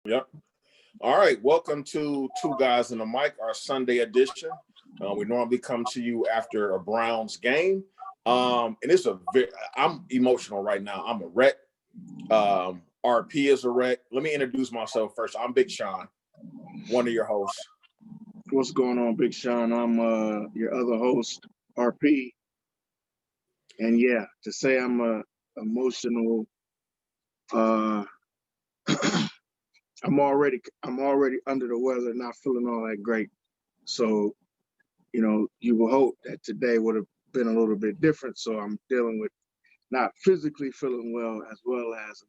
Yep. All right. Welcome to Two Guys in the Mic, our Sunday edition. We normally come to you after a Browns game. And I'm emotional right now. I'm a wreck. RP is a wreck. Let me introduce myself first. I'm Big Sean, one of your hosts. What's going on, Big Sean? I'm your other host, RP. And yeah, to say I'm emotional, I'm already under the weather, not feeling all that great. So, you will hope that today would have been a little bit different. So I'm dealing with not physically feeling well as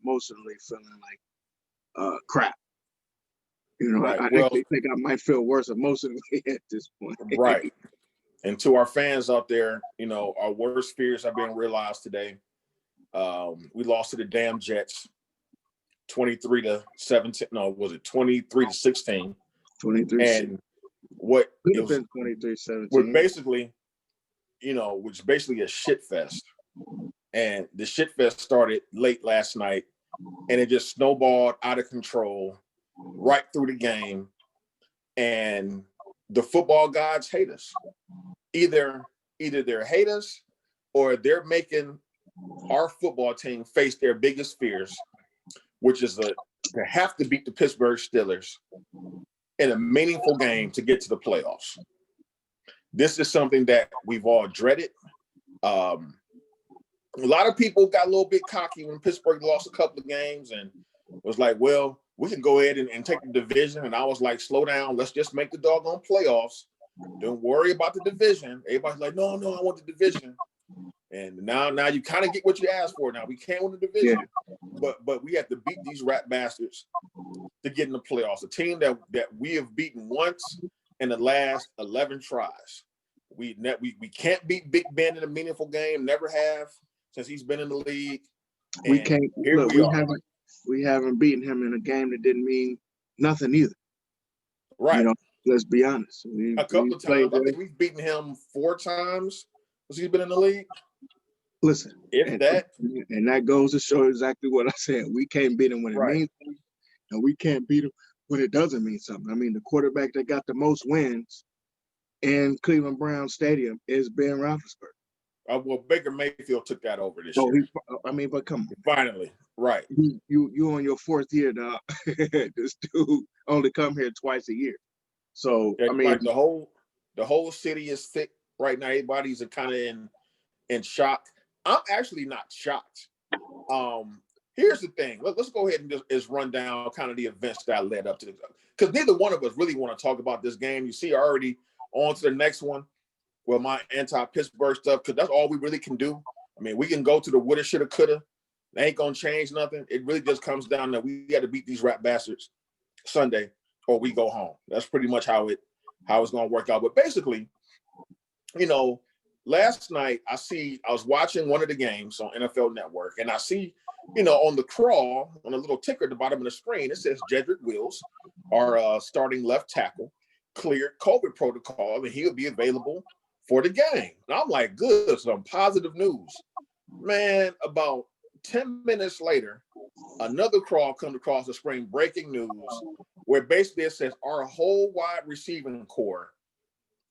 emotionally feeling like crap. Right. I actually think I might feel worse emotionally at this point. Right. And to our fans out there, our worst fears are being realized today. We lost to the damn Jets, 23-17. No, was it 23-16? 23. And what Could it have was, been 23-17. we're basically, which is basically a shit fest. And the shit fest started late last night, and it just snowballed out of control right through the game. And the football gods hate us. Either they're hate us or they're making our football team face their biggest fears, which is to have to beat the Pittsburgh Steelers in a meaningful game to get to the playoffs. This is something that we've all dreaded. A lot of people got a little bit cocky when Pittsburgh lost a couple of games and was like, well, we can go ahead and take the division. And I was like, slow down. Let's just make the doggone playoffs. Don't worry about the division. Everybody's like, no, I want the division. And now you kind of get what you asked for. Now we can't win the division, but we have to beat these rat bastards to get in the playoffs. A team that we have beaten once in the last 11 tries. We can't beat Big Ben in a meaningful game. Never have since he's been in the league. We can't. We haven't beaten him in a game that didn't mean nothing either. Right. Let's be honest. A couple of times. I think we've beaten him 4 times since he's been in the league. Listen, and that goes to show exactly what I said. We can't beat him when it means something, and we can't beat him when it doesn't mean something. I mean, the quarterback that got the most wins in Cleveland Browns Stadium is Ben Roethlisberger. Well, Baker Mayfield took that over this year. But come on. Finally, right. You on your 4th year, dog. This dude only come here twice a year. So, like the whole city is sick right now. Everybody's kind of in shock. I'm actually not shocked. Here's the thing. Let's go ahead and just run down kind of the events that led up to this. Because neither one of us really want to talk about this game. You see already on to the next one. Well, my anti-Pittsburgh stuff, because that's all we really can do. I mean, we can go to the woulda, shoulda, coulda. They ain't going to change nothing. It really just comes down to we got to beat these rat bastards Sunday or we go home. That's pretty much how it's going to work out. But basically, last night I was watching one of the games on NFL Network, and I see, on the crawl, on a little ticker at the bottom of the screen, it says Jedrick Wills, our starting left tackle, cleared COVID protocol, and he'll be available for the game. And I'm like, good, some positive news. Man, about 10 minutes later, another crawl comes across the screen, breaking news, where basically it says our whole wide receiving core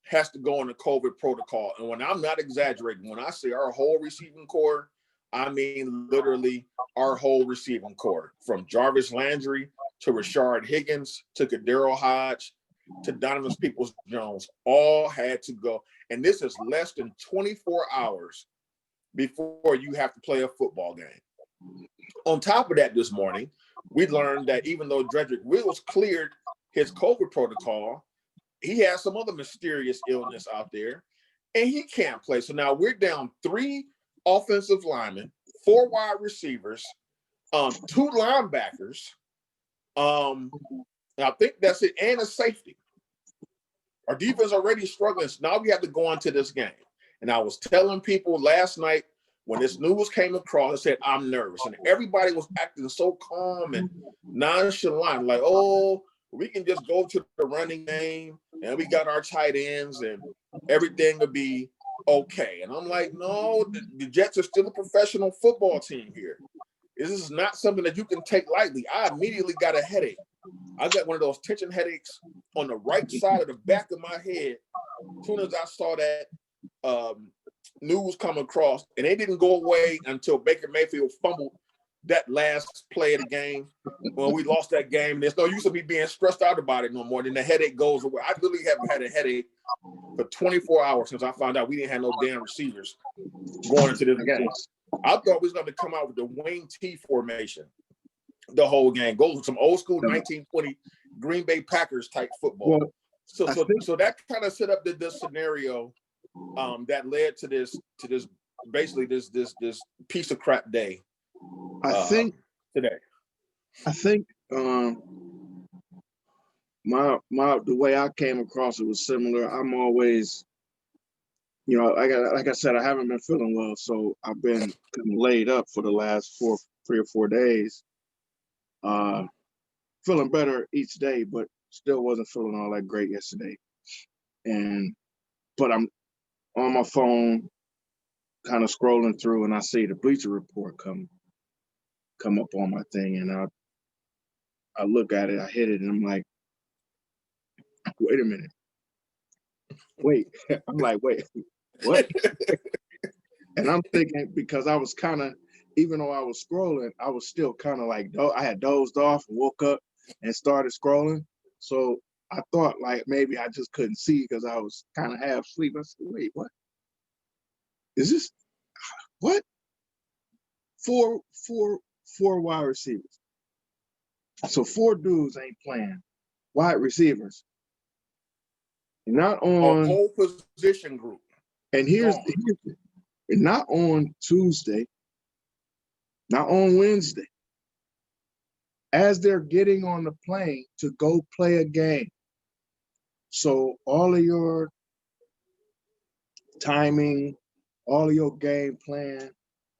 has to go on the COVID protocol. And when I'm not exaggerating, when I say our whole receiving core, I mean literally our whole receiving core, from Jarvis Landry to Rashard Higgins to Kadero Hodge to Donovan Peoples-Jones, all had to go. And this is less than 24 hours before you have to play a football game. On top of that, this morning, we learned that even though Jedrick Wills cleared his COVID protocol, he has some other mysterious illness out there, and he can't play. So now we're down 3 offensive linemen, 4 wide receivers, 2 linebackers. I think that's it, and a safety. Our defense already struggling. So now we have to go into this game. And I was telling people last night when this news came across, I said, I'm nervous. And everybody was acting so calm and nonchalant, like, oh, we can just go to the running game and we got our tight ends and everything will be okay. And I'm like, no, the Jets are still a professional football team here. This is not something that you can take lightly. I immediately got a headache I got one of those tension headaches on the right side of the back of my head. As soon as I saw that news come across, and it didn't go away until Baker Mayfield fumbled that last play of the game. When we lost that game, there's no use of me being stressed out about it no more. Then the headache goes away. I literally haven't had a headache for 24 hours since I found out we didn't have no damn receivers going into this game. I thought we was going to come out with the wing T formation the whole game. Go with some old school 1920 Green Bay Packers type football. Well, so that kind of set up this scenario that led to this basically this piece of crap day. I think today. I think my the way I came across it was similar. I'm always, like I said, I haven't been feeling well, so I've been kind of laid up for the last 3 or 4 days. Feeling better each day, but still wasn't feeling all that great yesterday. But I'm on my phone, kind of scrolling through, and I see the Bleacher Report come up on my thing, and I look at it, I hit it, and I'm like, wait a minute. Wait. I'm like, wait, what? And I'm thinking, because I was kind of, even though I was scrolling, I was still kind of like, I had dozed off and woke up and started scrolling. So I thought like maybe I just couldn't see because I was kind of half asleep. I said, wait, what? Is this, what? Four wide receivers. So 4 dudes ain't playing. Wide receivers. Not on a whole position group. And here's not on Tuesday, not on Wednesday. As they're getting on the plane to go play a game. So all of your timing, all of your game plan,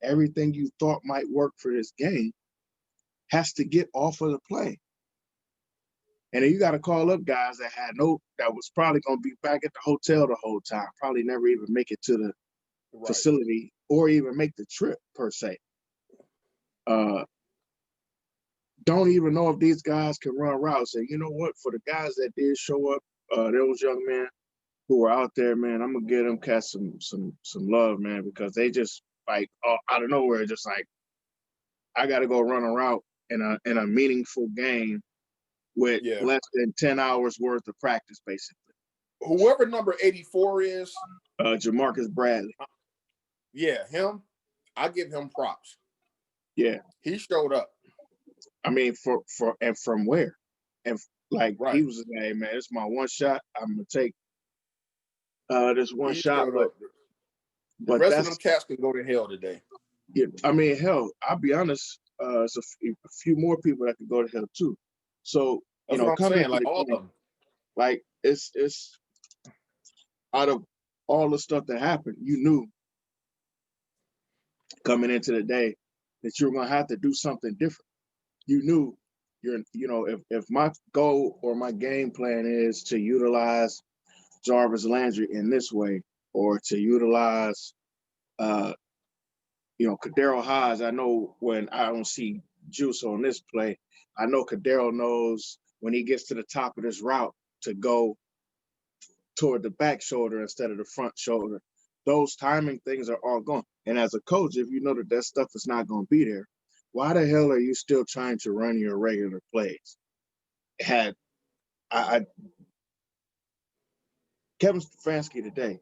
everything you thought might work for this game has to get off of the plane. And then you got to call up guys that was probably going to be back at the hotel the whole time, probably never even make it to the facility or even make the trip per se. Don't even know if these guys can run routes. And you know what? For the guys that did show up, those young men who were out there, man, I'm gonna give them cats some love, man, because they just like out of nowhere, just like, I got to go run a route in a meaningful game with less than 10 hours worth of practice, basically. Whoever number 84 is, Jamarcus Bradley. Yeah, him. I give him props. Yeah, he showed up. I mean, and from where? And like he was like, hey man, it's my one shot. I'm gonna take this one shot. But the rest of them cats can go to hell today. Yeah, I mean, hell, I'll be honest. It's a few more people that could go to hell too. So that's what I'm saying, like all of them. Like it's out of all the stuff that happened, you knew coming into the day that you were gonna have to do something different. You knew if my goal or my game plan is to utilize Jarvis Landry in this way, or to utilize Kadero Hodge. I know when I don't see Juice on this play, I know Kadero knows when he gets to the top of this route to go toward the back shoulder instead of the front shoulder. Those timing things are all gone. And as a coach, if you know that stuff is not going to be there, why the hell are you still trying to run your regular plays? Kevin Stefanski today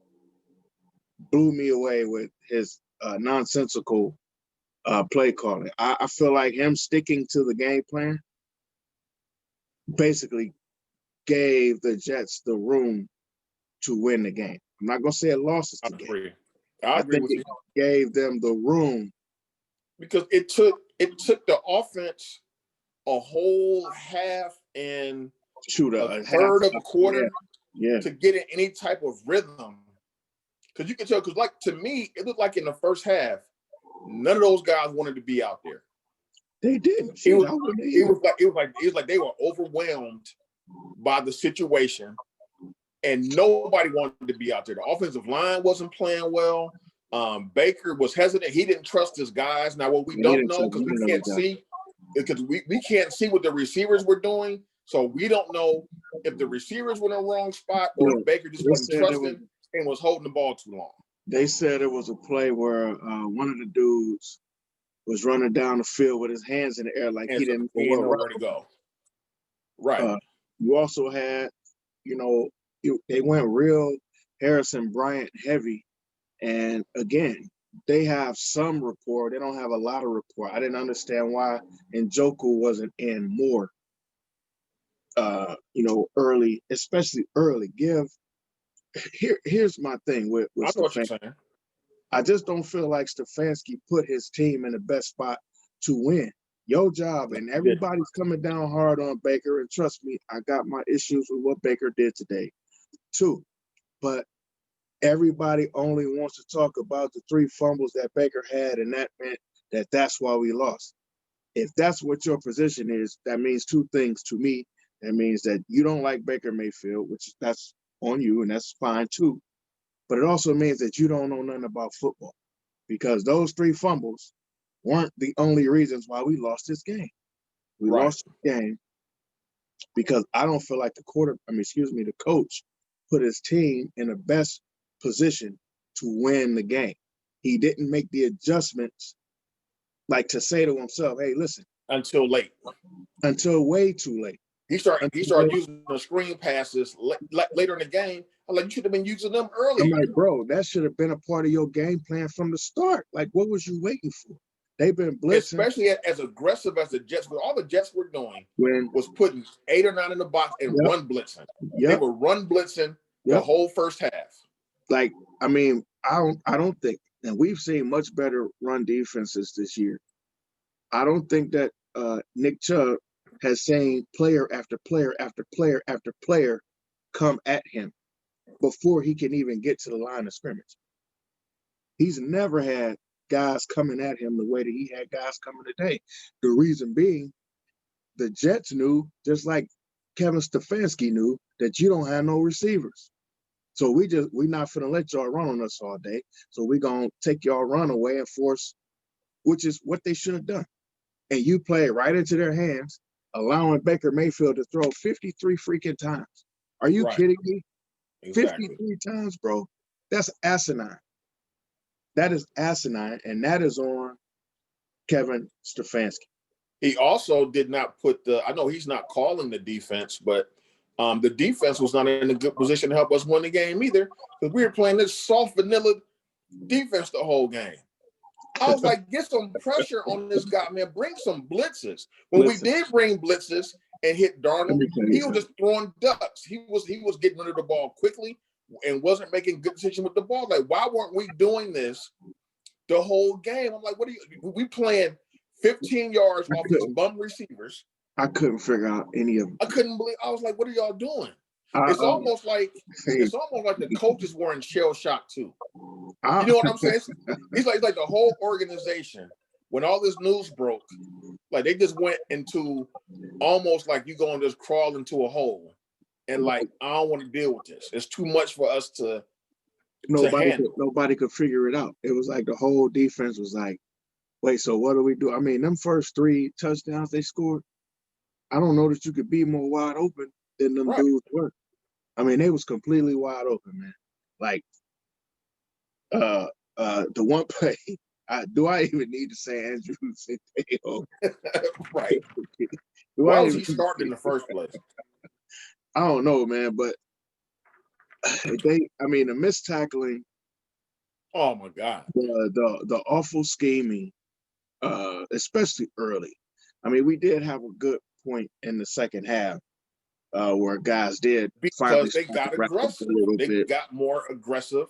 blew me away with his nonsensical play calling. I feel like him sticking to the game plan basically gave the Jets the room to win the game. I'm not going to say it lost us the game. I agree with you. Gave them the room. Because it took the offense a whole half and a third of a quarter to get in any type of rhythm. Because you can tell, like to me, it looked like in the first half, none of those guys wanted to be out there. They didn't. It was like they were overwhelmed by the situation, and nobody wanted to be out there. The offensive line wasn't playing well. Baker was hesitant. He didn't trust his guys. Now, what we don't know, because we can't see what the receivers were doing. So we don't know if the receivers were in the wrong spot or No, if Baker just they wasn't said it was. trusting and was holding the ball too long. They said it was a play where one of the dudes was running down the field with his hands in the air like And he so didn't know he what didn't know route. where to go. Right. You also had, you know, they went real Harrison Bryant heavy. And again, they have some rapport. They don't have a lot of rapport. I didn't understand why Njoku wasn't in more, early, especially early. Here's my thing with I know what you're Stefanski. saying. I just don't feel like Stefanski put his team in the best spot to win. Your job, and everybody's coming down hard on Baker, and trust me, I got my issues with what Baker did today, too. But everybody only wants to talk about the 3 fumbles that Baker had, and that meant that's why we lost. If that's what your position is, that means 2 things to me. That means that you don't like Baker Mayfield, which that's on you, and that's fine too. But it also means that you don't know nothing about football, because those 3 fumbles weren't the only reasons why we lost this game. We lost the game because I don't feel like the coach put his team in the best position to win the game. He didn't make the adjustments, like to say to himself, hey, listen. Until late. Until way too late. He started using the screen passes later in the game. I'm like, you should have been using them earlier. I'm like, bro, that should have been a part of your game plan from the start. Like, what was you waiting for? They've been blitzing. Especially as aggressive as the Jets were. All the Jets were doing was putting 8 or 9 in the box and run blitzing. They were run blitzing the whole first half. Like, I mean, I don't think, and we've seen much better run defenses this year. I don't think that Nick Chubb has seen player after player after player after player come at him before he can even get to the line of scrimmage. He's never had guys coming at him the way that he had guys coming today. The reason being, the Jets knew, just like Kevin Stefanski knew, that you don't have no receivers. So we're not finna let y'all run on us all day. So we're gonna take y'all run away and force, which is what they should have done. And you play it right into their hands, allowing Baker Mayfield to throw 53 freaking times. Are you kidding me? Exactly. 53 times, bro. That's asinine. That is asinine, and that is on Kevin Stefanski. He also did not put I know he's not calling the defense, but the defense was not in a good position to help us win the game either, because we were playing this soft vanilla defense the whole game. I was like, get some pressure on this guy, man. Bring some blitzes. When we did bring blitzes and hit Darnold, he was just throwing ducks. He was getting rid of the ball quickly and wasn't making good decisions with the ball. Like, why weren't we doing this the whole game? I'm like, we playing 15 yards off these bum receivers. I couldn't figure out any of them. I couldn't believe. I was like, what are y'all doing? It's almost like the coaches were in shell shock too. You know what I'm saying? It's like the whole organization, when all this news broke, like they just went into almost like you going to just crawl into a hole, and like, I don't want to deal with this. It's too much for us to handle. Nobody could figure it out. It was like the whole defense was like, wait, so what do we do? I mean, them first 3 touchdowns they scored, I don't know that you could be more wide open than them dudes were. I mean, they was completely wide open, man. Like, the one play, do I even need to say Andrew Sendejo? Right. Why was he starting in the first place? I don't know, man, but the missed tackling. Oh my God. The awful scheming, especially early. I mean, we did have a good point in the second half where guys did because they got aggressive. They got more aggressive.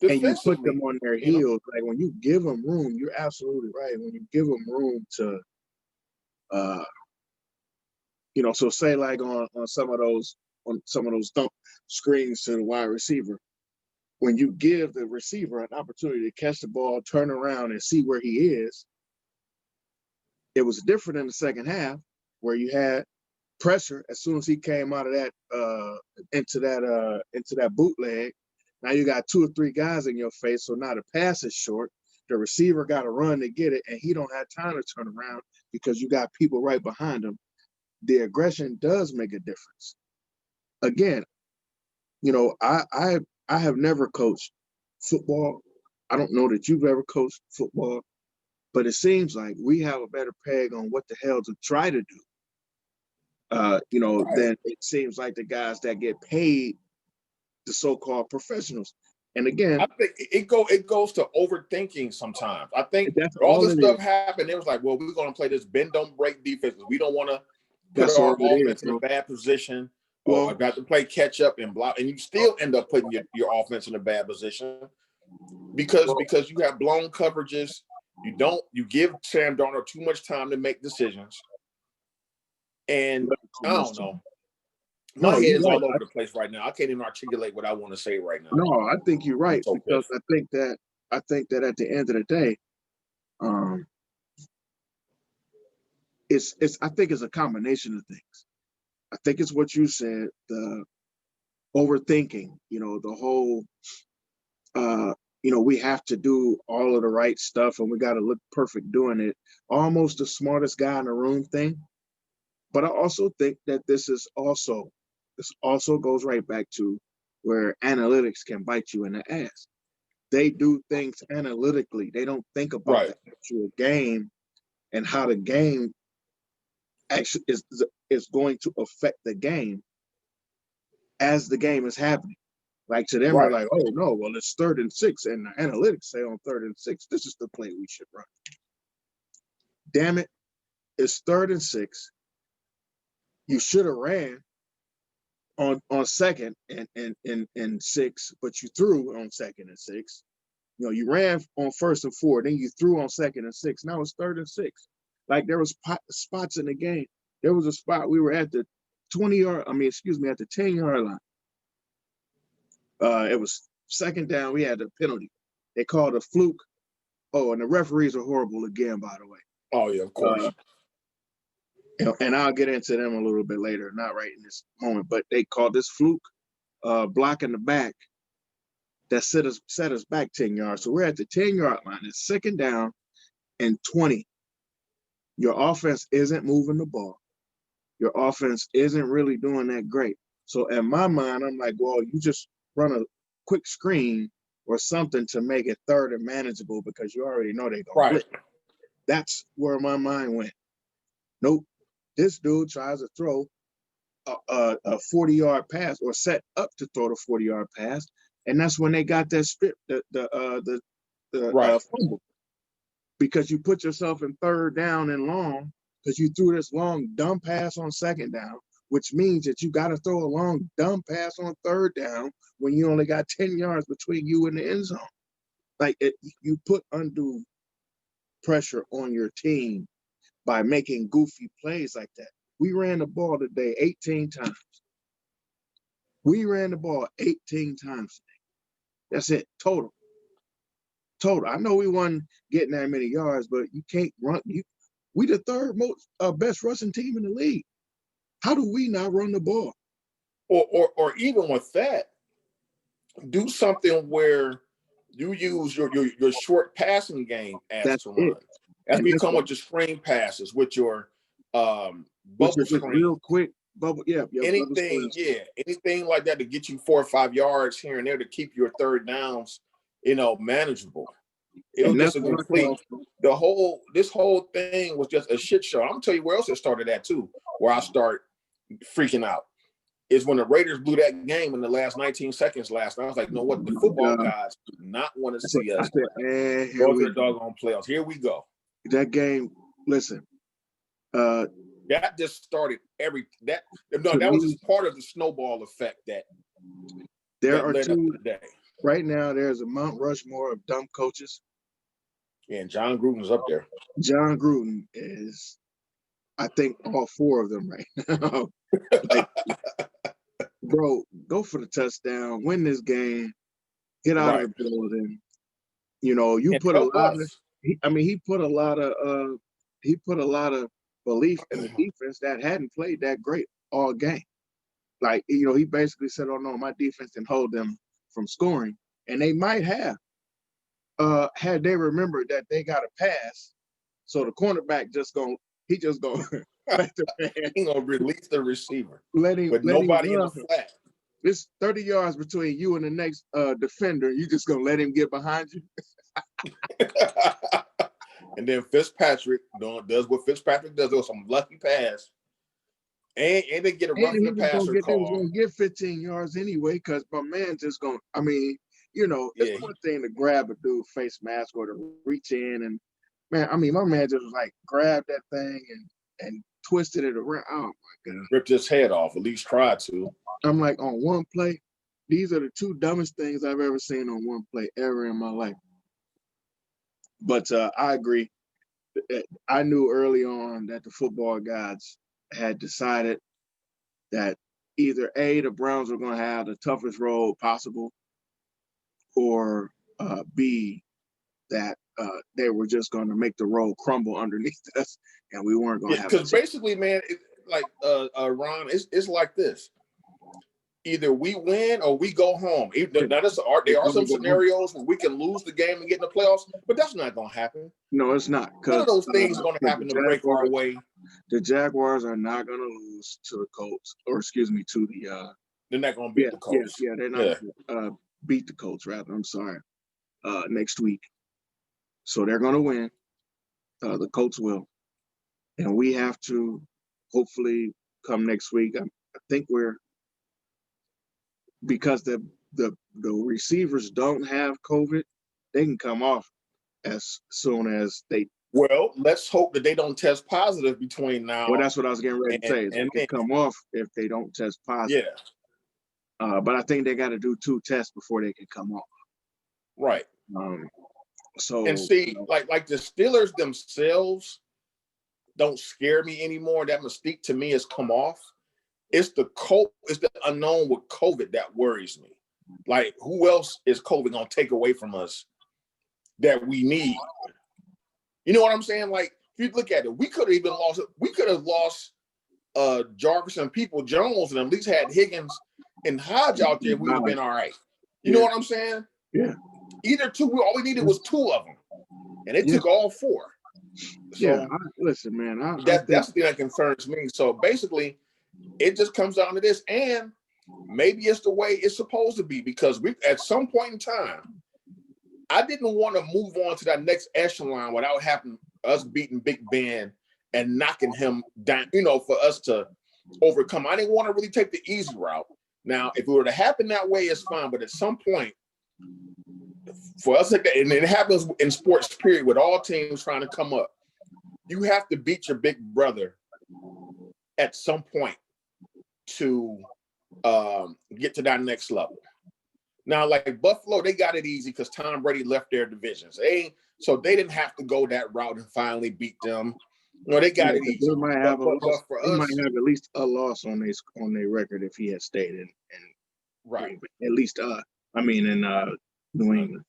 And you put them on their heels. Like, when you give them room, you're absolutely right. When you give them room to, so say like on some of those dump screens to the wide receiver, when you give the receiver an opportunity to catch the ball, turn around, and see where he is, it was different in the second half where you had pressure as soon as he came out of that into that bootleg. Now you got 2 or 3 guys in your face, so now the pass is short. The receiver got to run to get it, and he don't have time to turn around because you got people right behind him. the aggression does make a difference. Again, you know, I have never coached football. I don't know that you've ever coached football, but it seems like we have a better peg on what the hell to try to do. You know, Right. than it seems like the guys that get paid, the so-called professionals. And again, I think it goes to overthinking sometimes. I think that's all all this it stuff is. happened. It was like, well, we're going to play this bend don't break defense. We don't want to put That's all our it is, offense in a bro. bad position, or Well, I've got to play catch up and block, and you still end up putting your offense in a bad position because well, you have blown coverages. You give Sam Darnold too much time to make decisions, and too I much don't time. know. My No, head you're is right. all over the place right now. I can't even articulate what I want to say right now. No, I think you're I'm right so because pissed. I think that at the end of the day, um, it's I think it's a combination of things. I think it's what you said, the overthinking, you know, the whole uh, you know, we have to do all of the right stuff and we got to look perfect doing it. Almost the smartest guy in the room thing. But I also think that this also goes right back to where analytics can bite you in the ass. They do things analytically. They don't think about Right. the actual game and how the game actually is going to affect the game as the game is happening. Like to them, they're Right. like, oh no, well, it's 3rd and 6, and the analytics say on 3rd and 6, this is the play we should run. Damn it, it's 3rd and 6. You should have ran on 2nd and 6, but you threw on 2nd and 6. You know, you ran on 1st and 4, then you threw on 2nd and 6. Now it's 3rd and 6. Like there was spots in the game. There was a spot we were at the 20-yard, I mean, excuse me, at the 10-yard line. It was 2nd down. We had a penalty. They called a fluke. Oh, and the referees are horrible again, by the way. Oh yeah, of course. And I'll get into them a little bit later, not right in this moment, but they called this fluke block in the back that set us back 10 yards. So we're at the 10-yard line. It's 2nd down and 20. Your offense isn't moving the ball. Your offense isn't really doing that great. So in my mind, I'm like, well, you just run a quick screen or something to make it 3rd and manageable because you already know they're going to Right. blitz. That's where my mind went. Nope. This dude tries to throw a 40-yard pass or set up to throw the 40-yard pass. And that's when they got that strip, the Right. fumble. Because you put yourself in 3rd down and long because you threw this long dumb pass on 2nd down, which means that you got to throw a long dumb pass on 3rd down when you only got 10 yards between you and the end zone. Like you put undue pressure on your team by making goofy plays like that. We ran the ball today 18 times. We ran the ball 18 times today. That's it, total. I know we won getting that many yards, but you can't run. We the 3rd most best rushing team in the league. How do we not run the ball? Or even with that, do something where you use your short passing game as That's to it. run. As And we that's come what, with your screen passes, with your which bubble is just screen, real quick bubble. Yeah, bubble anything, screens. yeah, anything like that to get you 4 or 5 yards here and there to keep your 3rd downs, manageable. It was And just that's a what I complete. call for. This whole thing was just a shit show. I'm gonna tell you where else it started at too, where I start freaking out is when the Raiders blew that game in the last 19 seconds last night. I was like, no, what the football gods do not want to see I us said, and here go to we the go. doggone playoffs. Here we go. That game, listen, That just started that to was me, just part of the snowball effect that there are led up to two, the day. right now, there's a Mount Rushmore of dumb coaches. And John Gruden's up there. John Gruden is, I think, all 4 of them right now. Like, bro, go for the touchdown, win this game, get out of Right. the building. You know, you And put a help lot of. us. He put a lot of. He put a lot of belief in the defense that hadn't played that great all game. Like, you know, he basically said, "Oh no, my defense can hold them from scoring," and they might have, had they remembered that they got a pass. So the cornerback just going, he just going Let the man, He gonna release the receiver let him with nobody in the run. flat. It's 30 yards between you and the next defender. You just gonna let him get behind you? And then Fitzpatrick does what Fitzpatrick does. There's some lucky pass. And they get a And roughing the passer they was call. gonna get 15 yards anyway, because my man just gonna. I mean, you know, Yeah, it's one thing to grab a dude face mask or to reach in and man. I mean, my man just was like grabbed that thing and twisted it around. Oh my god! ripped his head off. At least tried to. I'm like, on one play, these are the two dumbest things I've ever seen on one play ever in my life. But I agree. I knew early on that the football gods had decided that either A, the Browns were going to have the toughest road possible, or B, that they were just going to make the road crumble underneath us, and we weren't going to Yeah, have. because basically, man, like Ron, it's like this. Either we win or we go home. Now, there are some scenarios where we can lose the game and get in the playoffs, but that's not going to happen. No, it's not. None of those things are going to happen to break our way. The Jaguars are not going to lose to the Colts, or excuse me, to the. They're not going to beat the Colts. Yeah, they're not going to beat the Colts. Rather, I'm sorry. Next week, so they're going to win. The Colts will, and we have to hopefully come next week. I think we're. Because the receivers don't have COVID, they can come off as soon as they. Well, let's hope that they don't test positive between now. Well, that's what I was getting ready to say. Is they can come off if they don't test positive. Yeah. But I think they got to do 2 tests before they can come off. Right. So and see, like the Steelers themselves don't scare me anymore. That mystique to me has come off. It's the unknown with COVID that worries me. Like, who else is COVID gonna take away from us that we need? You know what I'm saying? Like, if you look at it, we could have even lost. We could have lost Jarvis and People Jones, and at least had Higgins and Hodge out there. We would have been all right. You know what I'm saying? Yeah. Either two. All we needed was 2 of them, and it took all 4. So, listen, man. That's the thing that concerns me. So basically, it just comes down to this, and maybe it's the way it's supposed to be, because we, at some point in time, I didn't want to move on to that next echelon without having us beating Big Ben and knocking him down, for us to overcome. I didn't want to really take the easy route. Now, if it were to happen that way, it's fine. But at some point, for us, and it happens in sports, period, with all teams trying to come up, you have to beat your big brother at some point to get to that next level. Now, like Buffalo, they got it easy because Tom Brady left their divisions. So they didn't have to go that route and finally beat them. They got it easy. They might have at least a loss on their record if he had stayed in right. At least in New England.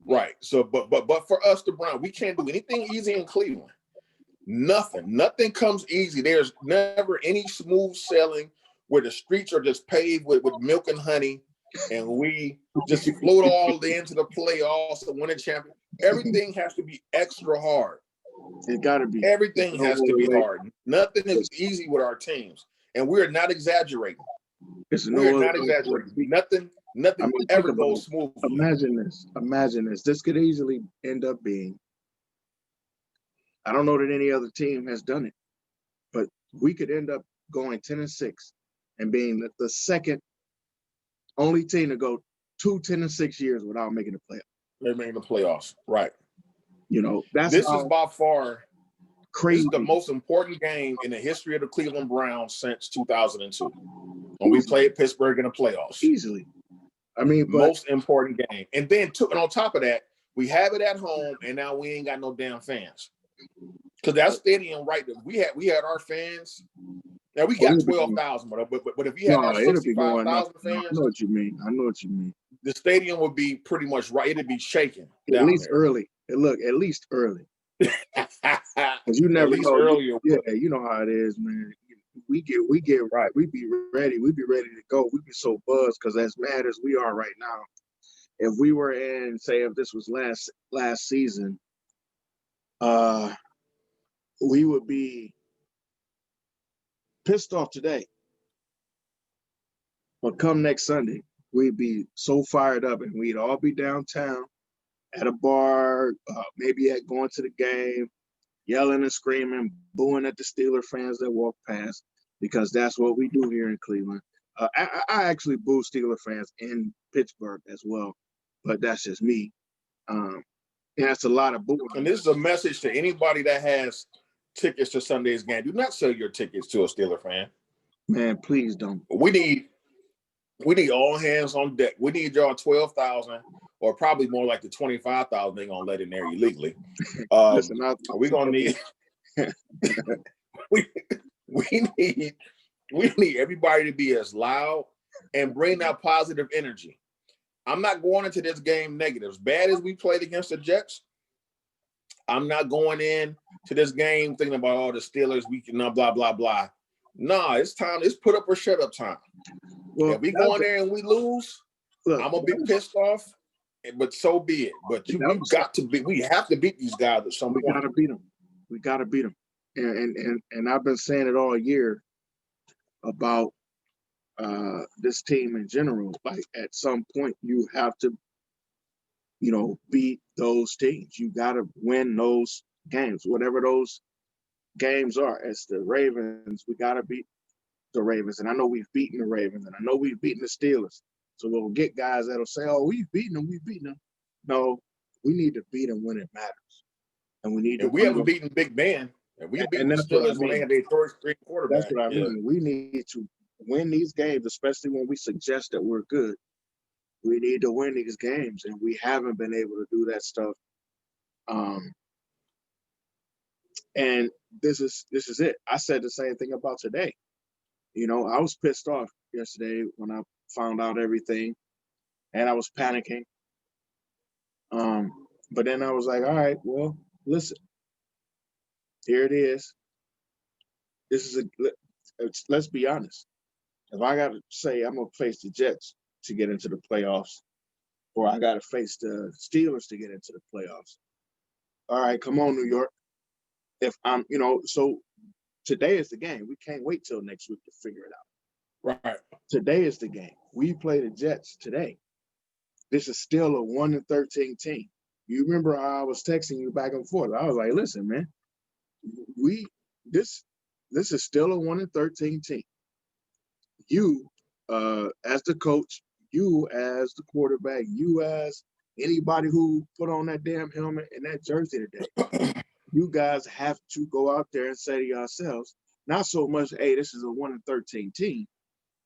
Right. So, but for us, the Browns, we can't do anything easy in Cleveland. Nothing comes easy. There's never any smooth sailing where the streets are just paved with milk and honey, and we just float all into the playoffs and win a champion. Everything has to be extra hard. It got to be. Everything has to be hard. Nothing is easy with our teams, and we're not exaggerating. We're not exaggerating. Nothing ever goes smooth. Imagine this. This could easily end up being. I don't know that any other team has done it, but we could end up going 10-6 and being the second only team to go 10-6 years without making the playoffs. They're making the playoffs, right? This is by far crazy. This is the most important game in the history of the Cleveland Browns since 2002, when we played Pittsburgh in the playoffs. Easily, most important game, and then and on top of that, we have it at home, and now we ain't got no damn fans. Because that stadium, right? We had our fans. Now we got 12,000, but if we had our 65,000 fans, I know what you mean. The stadium would be pretty much right. It'd be shaking. At least early. At least early. Because you never know. Earlier. Yeah, you know how it is, man. We get right. We be ready. We be ready to go. We be so buzzed because as mad as we are right now, if we were in, say, if this was last season, we would be pissed off today, but come next Sunday, we'd be so fired up and we'd all be downtown at a bar, maybe at going to the game, yelling and screaming, booing at the Steeler fans that walk past, because that's what we do here in Cleveland. I actually boo Steeler fans in Pittsburgh as well, but that's just me. And that's a lot of booing. And this is a message to anybody that has tickets to Sunday's game. Do not sell your tickets to a Steeler fan. Man, please don't. We need all hands on deck. We need y'all 12,000, or probably more like the 25,000 they're gonna let in there illegally. Listen, we're gonna need we need everybody to be as loud and bring that positive energy. I'm not going into this game negative. As bad as we played against the Jets, I'm not going in to this game thinking about all the Steelers, we can blah, blah, blah. Nah, it's time. It's put up or shut up time. Well, if we go in there and we lose, look, I'm gonna be pissed off, but so be it. But we have to beat these guys at some point. We gotta beat them. We gotta beat them. And I've been saying it all year about this team in general. Like, at some point, you have to, beat those teams. You got to win those games, whatever those games are. As the Ravens, we got to beat the Ravens. And I know we've beaten the Ravens, and I know we've beaten the Steelers. So we'll get guys that'll say, oh, we've beaten them. No, we need to beat them when it matters. And we need to. We haven't beaten Big Ben. And we beat the Steelers when they had their first string quarterback. That's what I mean. We need to win these games, especially when we suggest that we're good. We need to win these games, and we haven't been able to do that stuff. And this is it. I said the same thing about today. I was pissed off yesterday when I found out everything, and I was panicking. But then I was like, all right, well, listen, here it is. Let's be honest. If I got to say I'm going to face the Jets to get into the playoffs, or I got to face the Steelers to get into the playoffs, all right, come on, New York. If I'm, so today is the game. We can't wait till next week to figure it out. Right. Today is the game. We play the Jets today. This is still a 1-13 team. You remember how I was texting you back and forth. I was like, listen, man, this is still a 1-13 team. You, as the coach, you as the quarterback, you as anybody who put on that damn helmet and that jersey today, you guys have to go out there and say to yourselves, not so much, hey, this is a 1-13 team,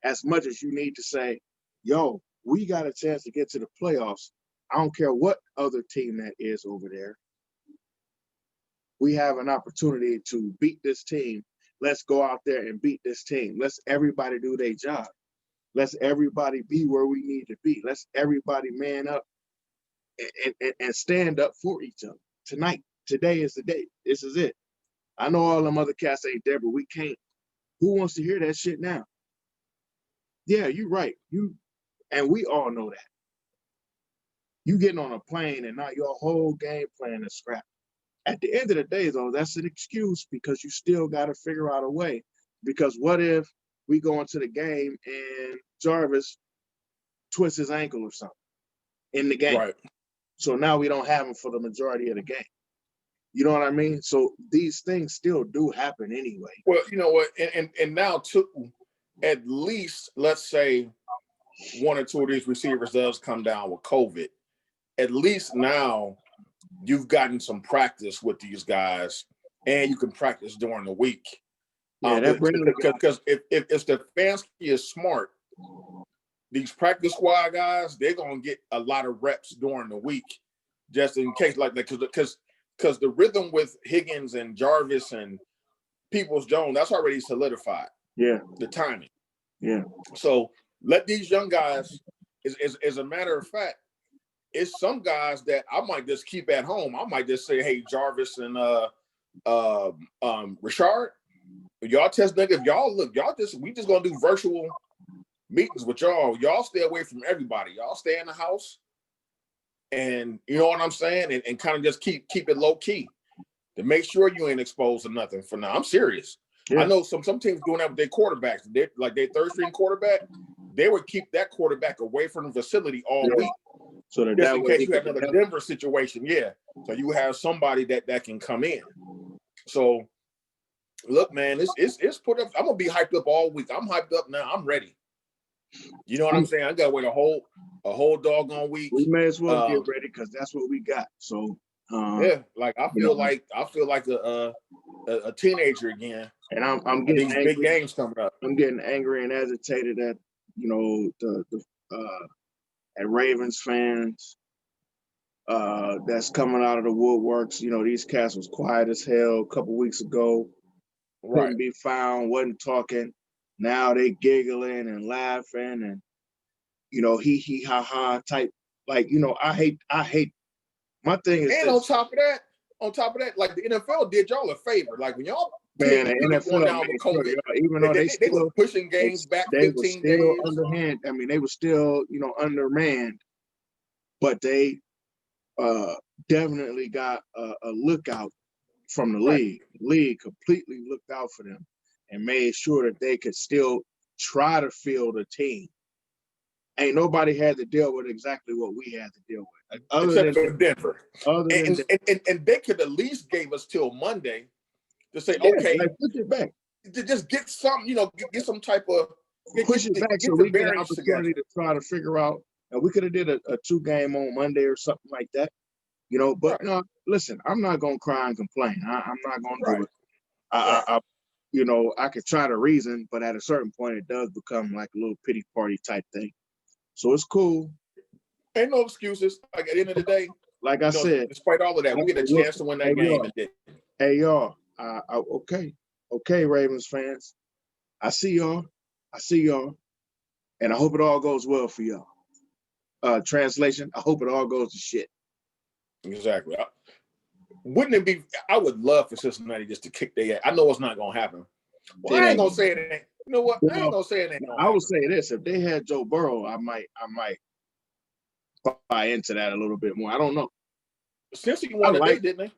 as much as you need to say, yo, we got a chance to get to the playoffs. I don't care what other team that is over there. We have an opportunity to beat this team. Let's go out there and beat this team. Let's everybody do their job. Let's everybody be where we need to be. Let's everybody man up and stand up for each other. Today is the day. This is it. I know all them other cats ain't there, but we can't. Who wants to hear that shit now? Yeah, you're right. And we all know that. You getting on a plane and now your whole game plan is scrapped. At the end of the day, though, that's an excuse, because you still got to figure out a way. Because what if we go into the game and Jarvis twists his ankle or something in the game? Right. So now we don't have him for the majority of the game. You know what I mean? So these things still do happen anyway. Well, you know what? And now, at least, let's say one or two of these receivers does come down with COVID. At least now you've gotten some practice with these guys, and you can practice during the week. Because if Stefanski is smart, these practice squad guys, they're gonna get a lot of reps during the week, just in case, like that. Because the rhythm with Higgins and Jarvis and Peoples-Jones, that's already solidified. Yeah, the timing. Yeah. So let these young guys. As a matter of fact, it's some guys that I might just keep at home. I might just say, hey, Jarvis and Richard, y'all test negative. We just gonna do virtual meetings with y'all. Y'all stay away from everybody. Y'all stay in the house, and you know what I'm saying, and kind of just keep it low key to make sure you ain't exposed to nothing. For now, I'm serious. I know some teams doing that with their quarterbacks. They like their third string quarterback, they would keep that quarterback away from the facility all week. So that just that in way case you have another Denver situation. Yeah. So you have somebody that can come in. So look, man, it's put up. I'm gonna be hyped up all week. I'm hyped up now. I'm ready. You know what I'm saying? I gotta wait a whole doggone week. We may as well get ready because that's what we got. So yeah, like I feel like a teenager again. And I'm getting these angry. big games coming up. I'm getting angry and agitated at the at Ravens fans that's coming out of the woodworks. These cats was quiet as hell a couple weeks ago. Right. Couldn't be found, wasn't talking. Now they giggling and laughing and hee ha ha type. Like, I hate my thing is and this. on top of that, like the NFL did y'all a favor. Like when y'all man, the NFL, down with COVID, even though they were pushing games back 15 days. Underhand. I mean, they were still, undermanned, but they definitely got a lookout from the league. The league completely looked out for them and made sure that they could still try to field a team. Ain't nobody had to deal with exactly what we had to deal with, except for Denver. And they could at least gave us till Monday to say, okay, push it back. To just get some, get some type of push it back so we get an opportunity to try to figure out. And we could have did a 2-game on Monday or something like that, But no, listen, I'm not gonna cry and complain. I'm not gonna do it. I could try to reason, but at a certain point, it does become like a little pity party type thing. So it's cool. Ain't no excuses. Like at the end of the day, like I said, despite all of that, we get a chance to win that game. Hey y'all, okay, Ravens fans, I see y'all, and I hope it all goes well for y'all. Translation: I hope it all goes to shit. Exactly. Wouldn't it be? I would love for Cincinnati just to kick their ass. I know it's not gonna happen. Well, I ain't gonna say it ain't. You know what? I ain't gonna say it ain't. I would say this: if they had Joe Burrow, I might buy into that a little bit more. I don't know. Since he won today, didn't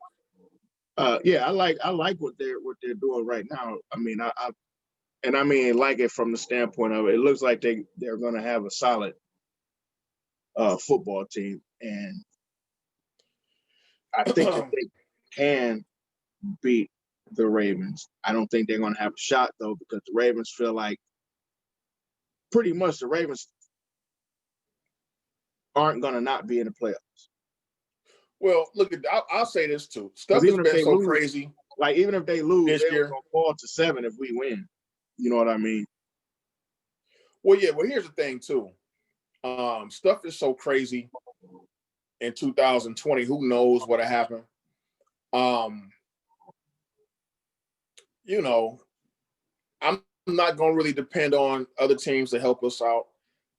they? Yeah, I like what they're doing right now. I mean, I mean like it from the standpoint of it looks like they're gonna have a solid football team, and I think that they can beat the Ravens. I don't think they're going to have a shot, though, because the Ravens feel like pretty much the Ravens aren't going to not be in the playoffs. Well, look, I'll say this, too. Stuff has been so crazy. Like, even if they lose, they're going to fall to 7 if we win. You know what I mean? Well, yeah. Well, here's the thing, too. Stuff is so crazy in 2020. Who knows what'll happen? I'm not gonna really depend on other teams to help us out.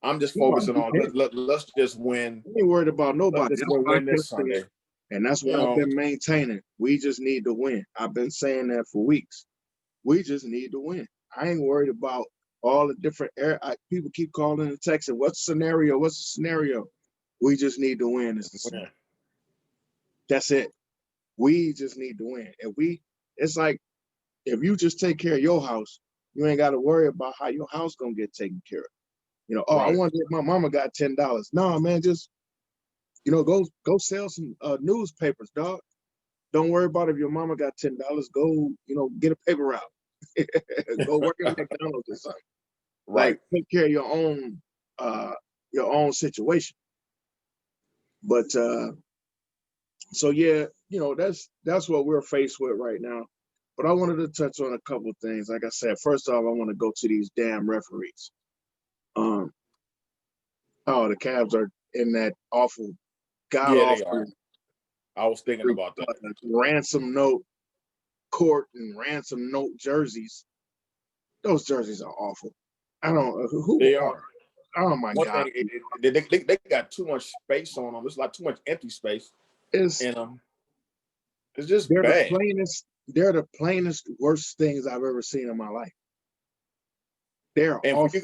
I'm just focusing on let's just win. I ain't worried about nobody. Let's win this Sunday. And that's what I've been maintaining. We just need to win. I've been saying that for weeks. We just need to win. I ain't worried about all the different people keep calling and texting. What's the scenario? What's the scenario? We just need to win. That's it. We just need to win. It's like if you just take care of your house, you ain't got to worry about how your house gonna get taken care of. I wonder if my mama got $10. No, man, just go sell some newspapers, dog. Don't worry about if your mama got $10. Go, get a paper route. Go work at McDonald's or something. Right. Like take care of your own situation. But so yeah, that's what we're faced with right now. But I wanted to touch on a couple of things. Like I said, first off, I want to go to these damn referees. The Cavs are in that awful, god-awful. I was thinking about that. Ransom note court and ransom note jerseys. Those jerseys are awful. I don't who they are. Oh my God! They got too much space on them. It's like too much empty space in them. It's just bad. They're the plainest, worst things I've ever seen in my life. They're and for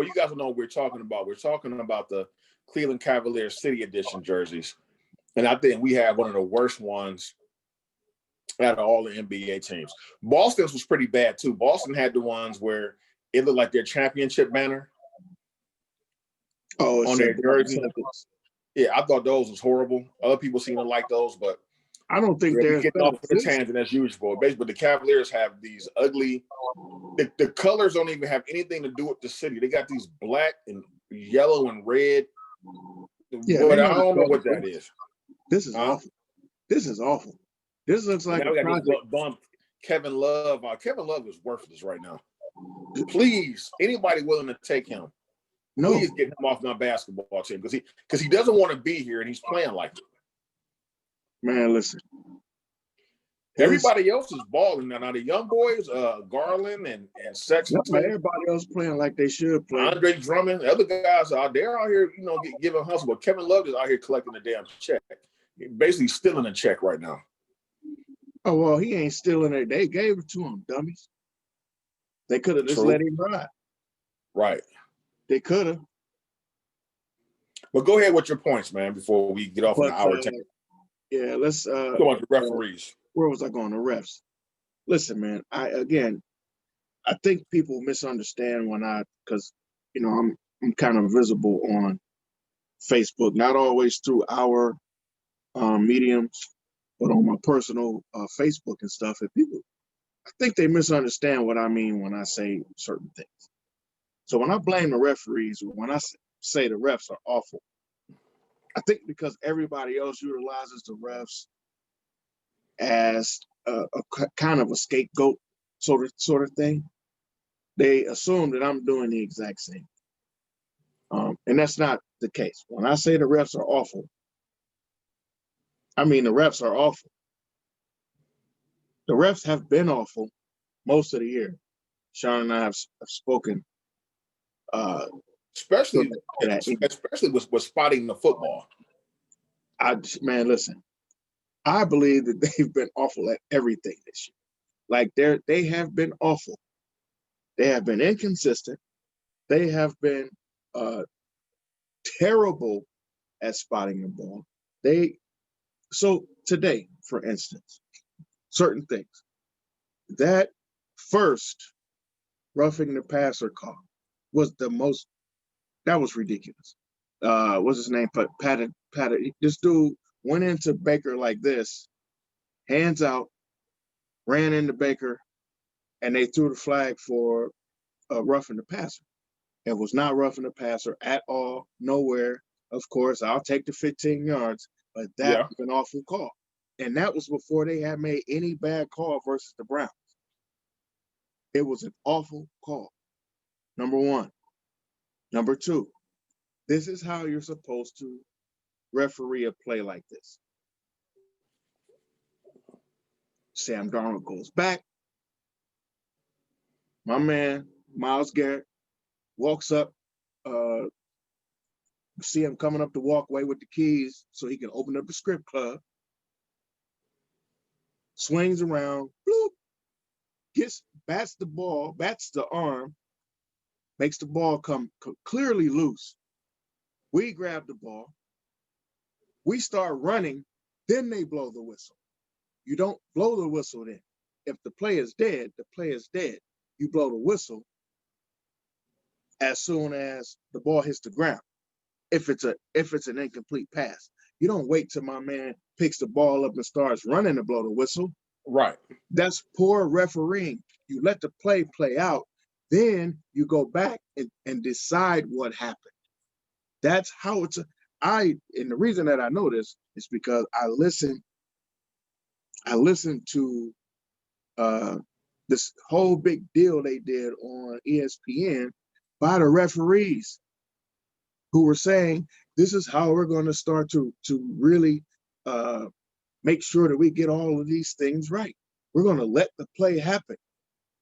you guys to know what we're talking about the Cleveland Cavaliers City Edition jerseys, and I think we have one of the worst ones out of all the NBA teams. Boston's was pretty bad too. Boston had the ones where it looked like their championship banner on their jersey. Yeah, I thought those was horrible. Other people seem to like those, but I don't think we're there's getting off the tangent as usual. Basically, the Cavaliers have these ugly. The colors don't even have anything to do with the city. They got these black and yellow and red. Yeah, but I don't know what that is. This is awful. This is awful. This looks like now we got this bump. Kevin Love. Kevin Love is worthless right now. Please, anybody willing to take him? No. Please get him off my basketball team because he doesn't want to be here and he's playing like it. Man, listen. Everybody else is balling now. Now the young boys, Garland and Sexton. Everybody else playing like they should play. Andre Drummond, the other guys they're out here, giving hustle. But Kevin Love is out here collecting a damn check. Basically stealing a check right now. Oh, well, he ain't stealing it. They gave it to him, dummies. They could have just let him ride. Right. They could have. But go ahead with your points, man, before we get off on the hour 10. Yeah, let's go on to referees. Where was I going? The refs. Listen, man, I think people misunderstand because I'm kind of visible on Facebook, not always through our mediums, but on my personal Facebook and stuff. And people, I think they misunderstand what I mean when I say certain things. So when I blame the referees, or when I say the refs are awful, I think because everybody else utilizes the refs as a kind of a scapegoat sort of thing, they assume that I'm doing the exact same. And that's not the case. When I say the refs are awful, I mean the refs are awful. The refs have been awful most of the year. Sean and I have spoken. Especially with spotting the football. Man, listen. I believe that they've been awful at everything this year. Like they have been awful. They have been inconsistent. They have been terrible at spotting the ball. So today, for instance, certain things. That first roughing the passer call was that was ridiculous. What's his name? Patted. This dude went into Baker like this, hands out, ran into Baker, and they threw the flag for roughing the passer. It was not roughing the passer at all, nowhere. Of course, I'll take the 15 yards, but that was an awful call. And that was before they had made any bad call versus the Browns. It was an awful call, number one. Number two, this is how you're supposed to referee a play like this. Sam Darnold goes back. My man, Myles Garrett, walks up. See him coming up the walkway with the keys so he can open up the script club. Swings around, bloop, bats the arm, makes the ball come clearly loose. We grab the ball. We start running, then they blow the whistle. You don't blow the whistle then. If the play is dead, the play is dead. You blow the whistle as soon as the ball hits the ground. If it's an incomplete pass, you don't wait till my man picks the ball up and starts running to blow the whistle. Right. That's poor refereeing. You let the play out, then you go back and decide what happened. That's how it's. And the reason that I know this is because I listened to this whole big deal they did on ESPN by the referees, who were saying this is how we're going to start to really make sure that we get all of these things right. We're going to let the play happen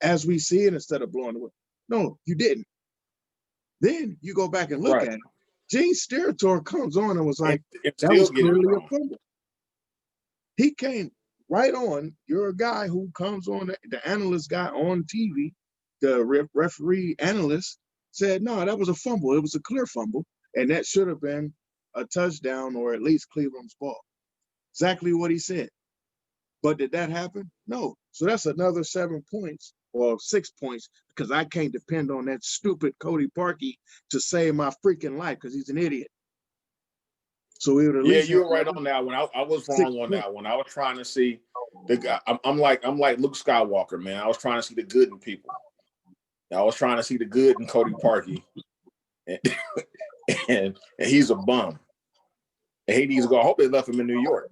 as we see it instead of blowing it. No, you didn't. Then you go back and look at it. Gene Steratore comes on and was like, that was clearly a fumble. He came right on. You're a guy who comes on, the analyst guy on TV, the referee analyst said, no, that was a fumble. It was a clear fumble. And that should have been a touchdown or at least Cleveland's ball. Exactly what he said. But did that happen? No. So that's another 7 points or 6 points because I can't depend on that stupid Cody Parkey to save my freaking life because he's an idiot. So we would at Yeah, least you have were right on that one. I was 6 wrong on points. that one. I was trying to see the guy. I'm like Luke Skywalker, man. I was trying to see the good in people. I was trying to see the good in Cody Parkey, and, and he's a bum. And he needs to go. I hope they left him in New York.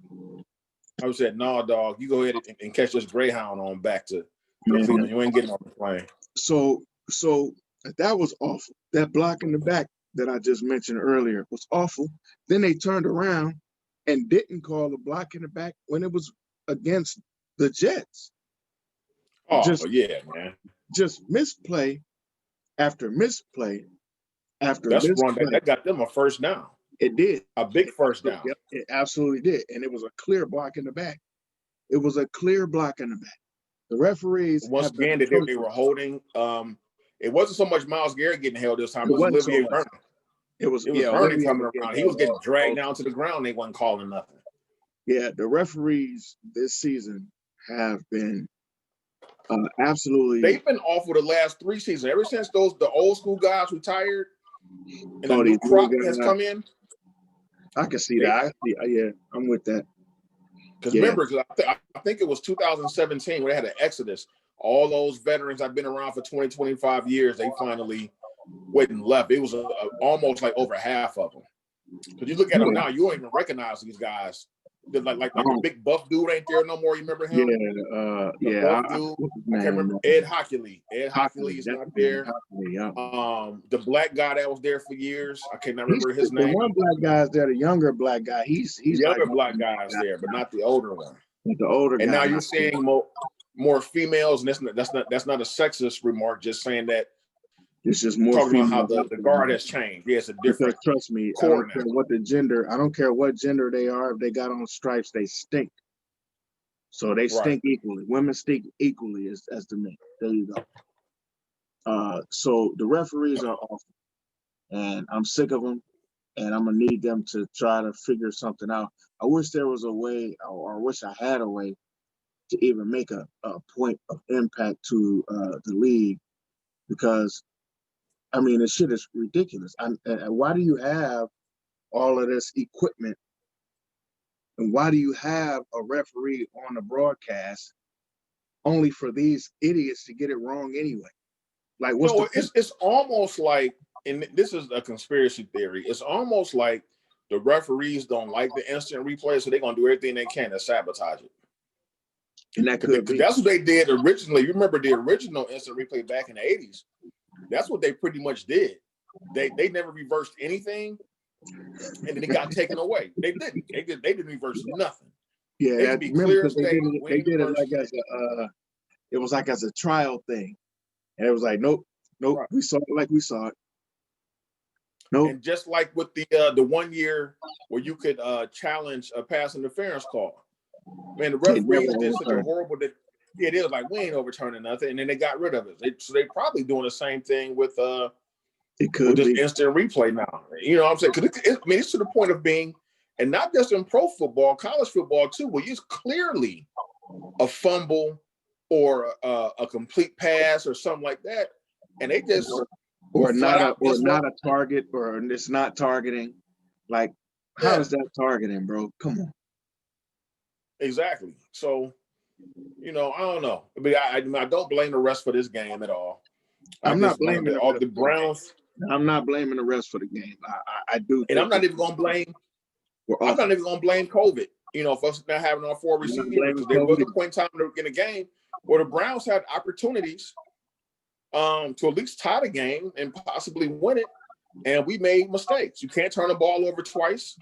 I said, no, dog, you go ahead and catch this Greyhound on back to Cleveland. You ain't getting on the plane. So that was awful. That block in the back that I just mentioned earlier was awful. Then they turned around and didn't call the block in the back when it was against the Jets. Oh, yeah, man. Just misplay after misplay after That's misplay. wrong. That got them a first down. It did. A big first down. Yep, it absolutely did. And it was a clear block in the back. It was a clear block in the back. The referees once again that they were holding. It wasn't so much Myles Garrett getting held this time. It was Olivier Vernon. It was Vernon coming around. He was getting dragged down to the ground. They wasn't calling nothing. Yeah, the referees this season have been absolutely. They've been awful the last 3 seasons. Ever since the old school guys retired and the new crop has come in. I can see that. Yeah, I'm with that. Because remember, I think it was 2017 when they had an exodus. All those veterans I've been around for 20, 25 years, they finally went and left. It was almost like over half of them. Because you look at them now, you don't even recognize these guys. Like the big buff dude ain't there no more. You remember him? Yeah. Buff dude. I can't remember. Ed Hockley. Ed Hockley is not there. The black guy that was there for years. I can't remember his name. The one black guy's there, the younger black guy. He's the other black guy is there, but not the older one. The older guy. And now you're seeing more females, and that's not a sexist remark. Just saying that. It's just more talking about how the guard has changed. Yeah, it's a different. Because trust me, I don't care what the gender. I don't care what gender they are. If they got on stripes, they stink. So they stink equally. Women stink equally as the men. There you go. So the referees are awful, and I'm sick of them, and I'm gonna need them to try to figure something out. I wish there was a way, or I wish I had a way to even make a point of impact to the league, because I mean, this shit is ridiculous. And why do you have all of this equipment? And why do you have a referee on the broadcast only for these idiots to get it wrong anyway? Like, it's almost like, and this is a conspiracy theory, it's almost like the referees don't like the instant replay, so they're going to do everything they can to sabotage it. And that could be. That's what they did originally. You remember the original instant replay back in the 80s? That's what they pretty much did. They never reversed anything, and then it got taken away. They didn't. They didn't reverse nothing. Yeah, they did it like it was like as a trial thing, and it was like, nope, right. We saw it like we saw it. Nope. And just like with the 1 year where you could challenge a pass interference call, man, the referees did such a horrible. It is like, we ain't overturning nothing, and then they got rid of it. So they're probably doing the same thing with this instant replay now. You know what I'm saying? Because it's to the point of being, and not just in pro football, college football too, where it's clearly a fumble or a complete pass or something like that, and they just or not a target, or it's not targeting. Like, how is that targeting, bro? Come on. Exactly. So, I don't know. I mean, I don't blame the refs for this game at all. I'm not blaming all the Browns. I'm not blaming the refs for the game. I do. And I'm not even going to blame. I'm not even going to blame COVID. For us not having our 4 receivers. There was a point in time in the game where the Browns had opportunities to at least tie the game and possibly win it, and we made mistakes. You can't turn the ball over twice.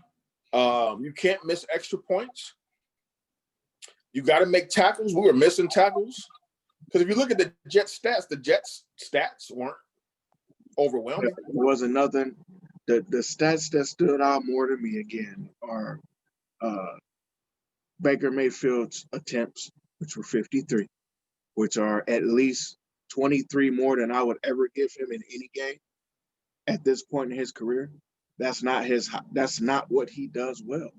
You can't miss extra points. You got to make tackles. We were missing tackles. Because if you look at the Jets stats weren't overwhelming. There wasn't nothing. The stats that stood out more to me again are Baker Mayfield's attempts, which were 53, which are at least 23 more than I would ever give him in any game at this point in his career. That's not what he does well.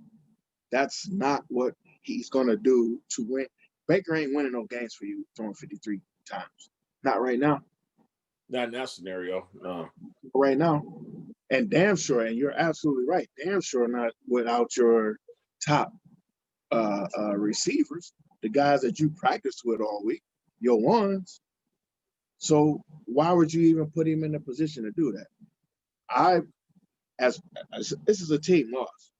That's not what he's going to do to win. Baker ain't winning no games for you throwing 53 times. Not right now. Not in that scenario. No. Right now. And damn sure, and you're absolutely right, damn sure not without your top receivers, the guys that you practiced with all week, your ones. So why would you even put him in a position to do that? As this is a team loss,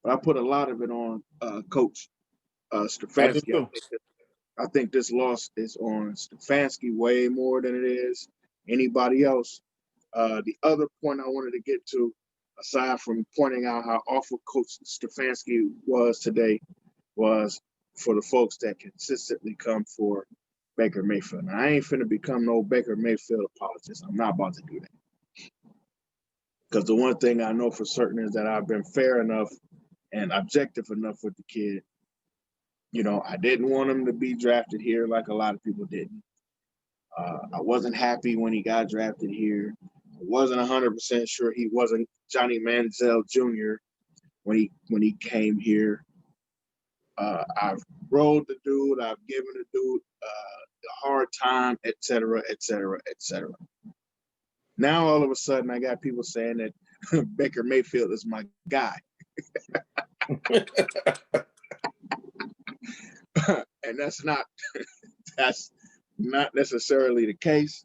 but I put a lot of it on Coach Stefanski. I think this loss is on Stefanski way more than it is anybody else. The other point I wanted to get to, aside from pointing out how awful Coach Stefanski was today, was for the folks that consistently come for Baker Mayfield. Now, I ain't finna become no Baker Mayfield apologist. I'm not about to do that. Because the one thing I know for certain is that I've been fair enough and objective enough with the kid. You know, I didn't want him to be drafted here like a lot of people didn't. I wasn't happy when he got drafted here. I wasn't 100% sure he wasn't Johnny Manziel Jr. when he came here. I've rolled the dude. I've given the dude a hard time, et cetera, et cetera, et cetera. Now, all of a sudden, I got people saying that Baker Mayfield is my guy. And that's not necessarily the case.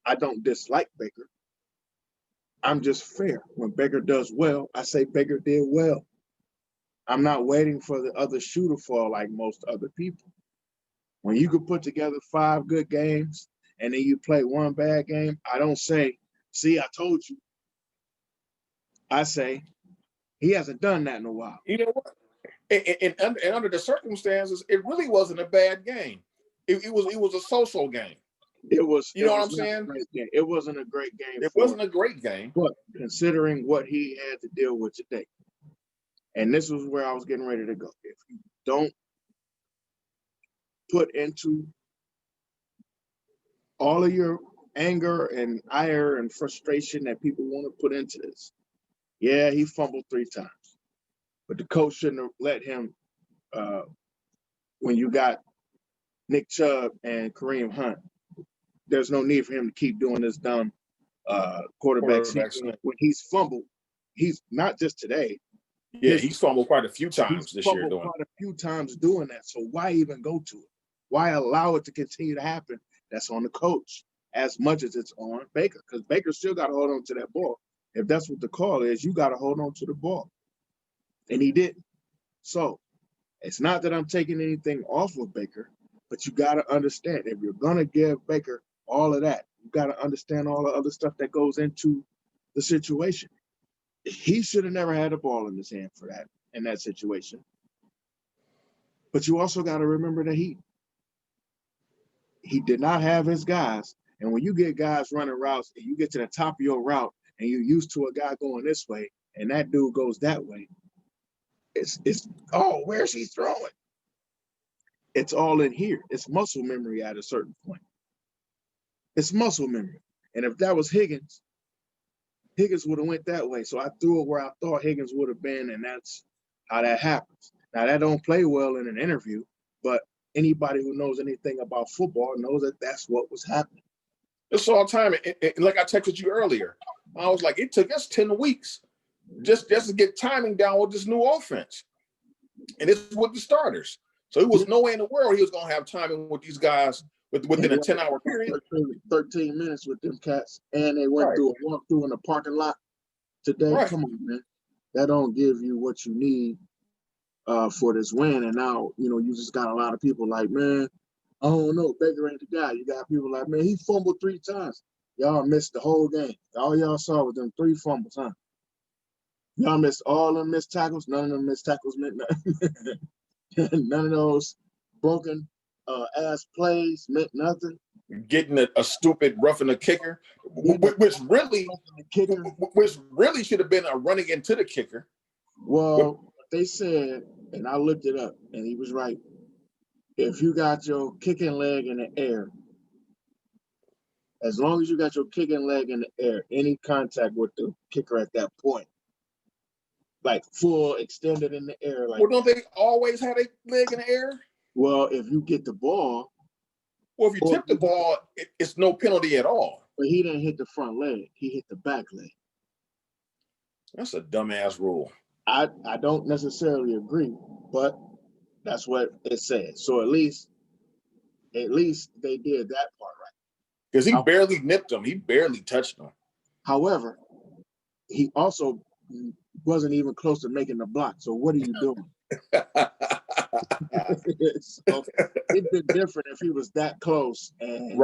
I don't dislike Baker. I'm just fair. When Baker does well, I say Baker did well. I'm not waiting for the other shoe to fall like most other people. When you could put together 5 good games and then you play 1 bad game, I don't say, see, I told you. I say, he hasn't done that in a while. You know what? And under the circumstances, it really wasn't a bad game. It was a so-so game. It was. You know what I'm saying? It wasn't a great game. It wasn't a great game. But considering what he had to deal with today, and this was where I was getting ready to go. If you don't put into all of your anger and ire and frustration that people want to put into this, yeah, he fumbled 3 times. But the coach shouldn't have let him, when you got Nick Chubb and Kareem Hunt, there's no need for him to keep doing this dumb quarterback sneak. When he's fumbled, he's not just today. Yeah, he's fumbled quite a few times this year. Quite a few times doing that. So why even go to it? Why allow it to continue to happen? That's on the coach as much as it's on Baker, because Baker still got to hold on to that ball. If that's what the call is, you got to hold on to the ball. And he didn't. So it's not that I'm taking anything off of Baker, but you got to understand, if you're going to give Baker all of that, you got to understand all the other stuff that goes into the situation. He should have never had a ball in his hand for that, in that situation. But you also got to remember that he did not have his guys. And when you get guys running routes and you get to the top of your route and you're used to a guy going this way and that dude goes that way, it's where's he throwing? It's all in here. It's muscle memory at a certain point. It's muscle memory. And if that was Higgins would have went that way. So I threw it where I thought Higgins would have been, and that's how that happens. Now, that don't play well in an interview, but anybody who knows anything about football knows that that's what was happening. It's all time. And like I texted you earlier, I was like, it took us 10 weeks just to get timing down with this new offense. And it's with the starters. So it was no way in the world he was going to have timing with these guys within a 10-hour period. 13 minutes with them cats. And they went through a walkthrough in the parking lot today. Right. Come on, man. That don't give you what you need for this win. And now, you just got a lot of people like, man, I don't know, Baker ain't the guy. You got people like, man, he fumbled 3 times. Y'all missed the whole game. All y'all saw was them 3 fumbles, huh? Y'all missed all them missed tackles. None of them missed tackles meant nothing. None of those broken ass plays meant nothing. Getting a stupid roughing the kicker, which really should have been a running into the kicker. Well, they said, and I looked it up, and he was right. If you got your kicking leg in the air, as long as you got your kicking leg in the air, any contact with the kicker at that point, like full extended in the air. Like, well, don't they always have a leg in the air? Well, if you get the ball, Well, if you tip the ball, it's no penalty at all. but he didn't hit the front leg. He hit the back leg. That's a dumbass rule. I don't necessarily agree, but that's what it says. So at least they did that part right. Because he barely nipped him. He barely touched him. However, he also wasn't even close to making the block. So what are you doing? So it'd been different if he was that close and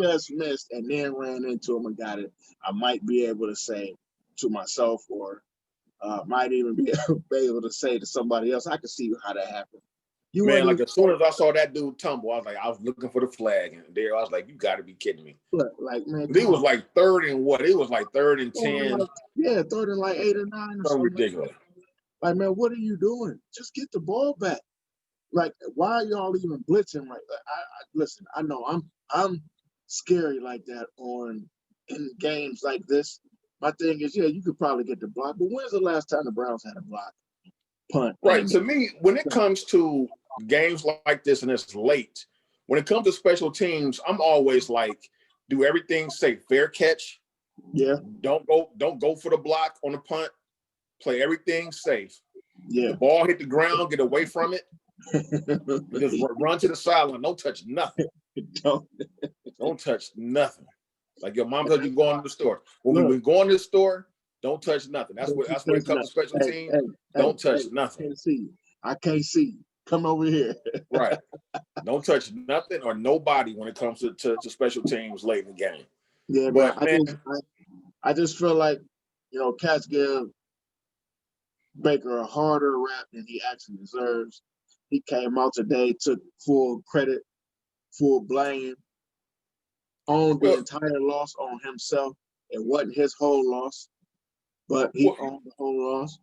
just missed and then ran into him and got it. I might be able to say to myself, or might even be able to say to somebody else, I can see how that happened. Man, like as soon as I saw that dude tumble, I was looking for the flag, and there I was like, "You got to be kidding me!" Like, man, it was like third and what? It was like 3rd and 10. Yeah, 3rd and like 8 or 9. So ridiculous. Like, man, what are you doing? Just get the ball back. Like, why are y'all even blitzing like that? Listen. I know I'm scary like that in games like this. My thing is, yeah, you could probably get the block, but when's the last time the Browns had a block punt? Right. To me, when it comes to games like this and it's late, when it comes to special teams, I'm always like, do everything safe, fair catch. Yeah. Don't go for the block on the punt. Play everything safe. Yeah. The ball hit the ground, get away from it. Just run to the sideline. Don't touch nothing. Don't touch nothing. Like your mom told you go into the store. When we go into the store, don't touch nothing. That's when it comes to special teams. Don't touch nothing. I can't see you. Come over here. Right. Don't touch nothing or nobody when it comes to special teams late in the game. Yeah, but I just feel like, cats give Baker a harder rap than he actually deserves. He came out today, took full credit, full blame, owned the entire loss on himself. It wasn't his whole loss, but he owned the whole loss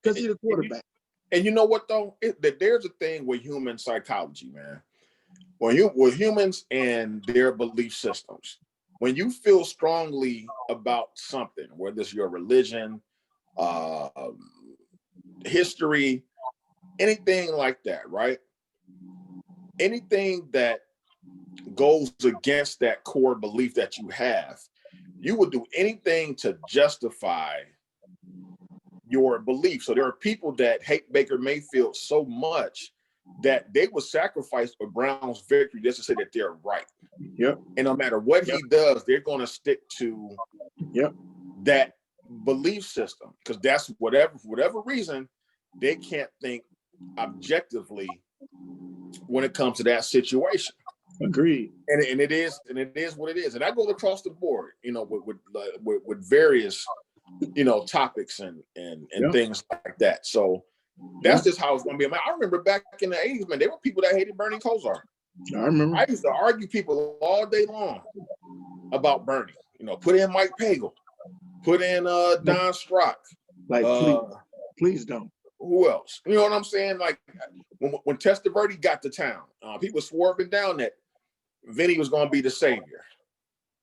because he's the quarterback. And you know what, though? There's a thing with human psychology, man. With humans and their belief systems, when you feel strongly about something, whether it's your religion, history, anything like that, right? Anything that goes against that core belief that you have, you would do anything to justify your belief. So there are people that hate Baker Mayfield so much that they would sacrifice a Browns victory just to say that they're right. Yep. And no matter what he does, they're going to stick to that belief system because that's for whatever reason, they can't think objectively when it comes to that situation. Agreed. And it is what it is. And that goes across the board, with various, topics and things like that. So that's just how it's going to be. I mean, I remember back in the 80s, man, there were people that hated Bernie Kosar. I remember. I used to argue people all day long about Bernie. Put in Mike Pagel, put in Don Strock. Like, please don't. Who else? You know what I'm saying? Like when Testaverde got to town, people swore up and down that Vinny was going to be the savior.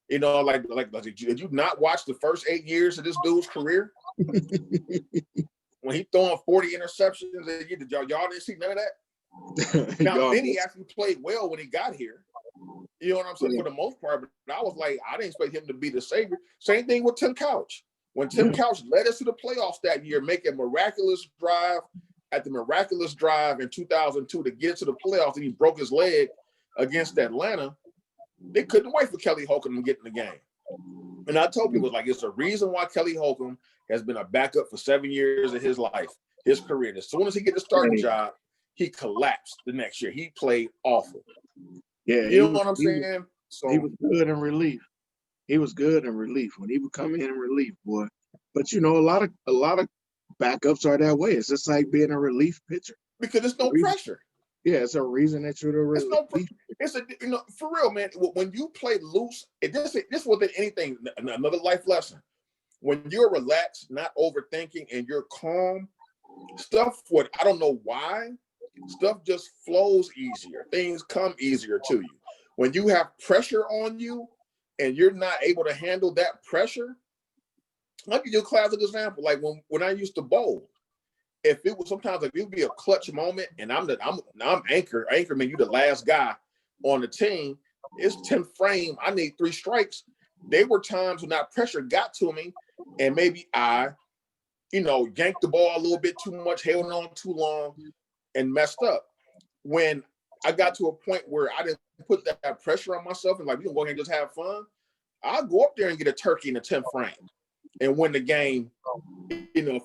Did you not watch the first 8 years of this dude's career? When he throwing 40 interceptions, did y'all didn't see none of that? Now, Vinny actually played well when he got here. You know what I'm saying? For the most part, but I was like, I didn't expect him to be the savior. Same thing with Tim Couch. When Tim Couch led us to the playoffs that year, make a miraculous drive in 2002 to get to the playoffs, and he broke his leg against Atlanta, they couldn't wait for Kelly Holcomb to get in the game. And I told people, it's a reason why Kelly Holcomb has been a backup for 7 years of his life, his career. As soon as he get the starting job, he collapsed the next year. He played awful. Yeah, you know what I'm saying? So he was good in relief. He was good in relief when he would come in relief, boy. But a lot of backups are that way. It's just like being a relief pitcher because there's no pressure. Yeah, it's a reason that you're the relief. It's for real, man. When you play loose, this wasn't anything. Another life lesson. When you're relaxed, not overthinking, and you're calm, I don't know why, stuff just flows easier. Things come easier to you. When you have pressure on you and you're not able to handle that pressure, I'll give you a classic example. Like when I used to bowl if it was sometimes like it would be a clutch moment, and I'm anchorman, you the last guy on the team. It's 10th frame. I need 3 strikes. There were times when that pressure got to me, and maybe I, yanked the ball a little bit too much, held on too long, and messed up. When I got to a point where I didn't put that pressure on myself and like, we can go ahead and just have fun, I'll go up there and get a turkey in the 10th frame and win the game,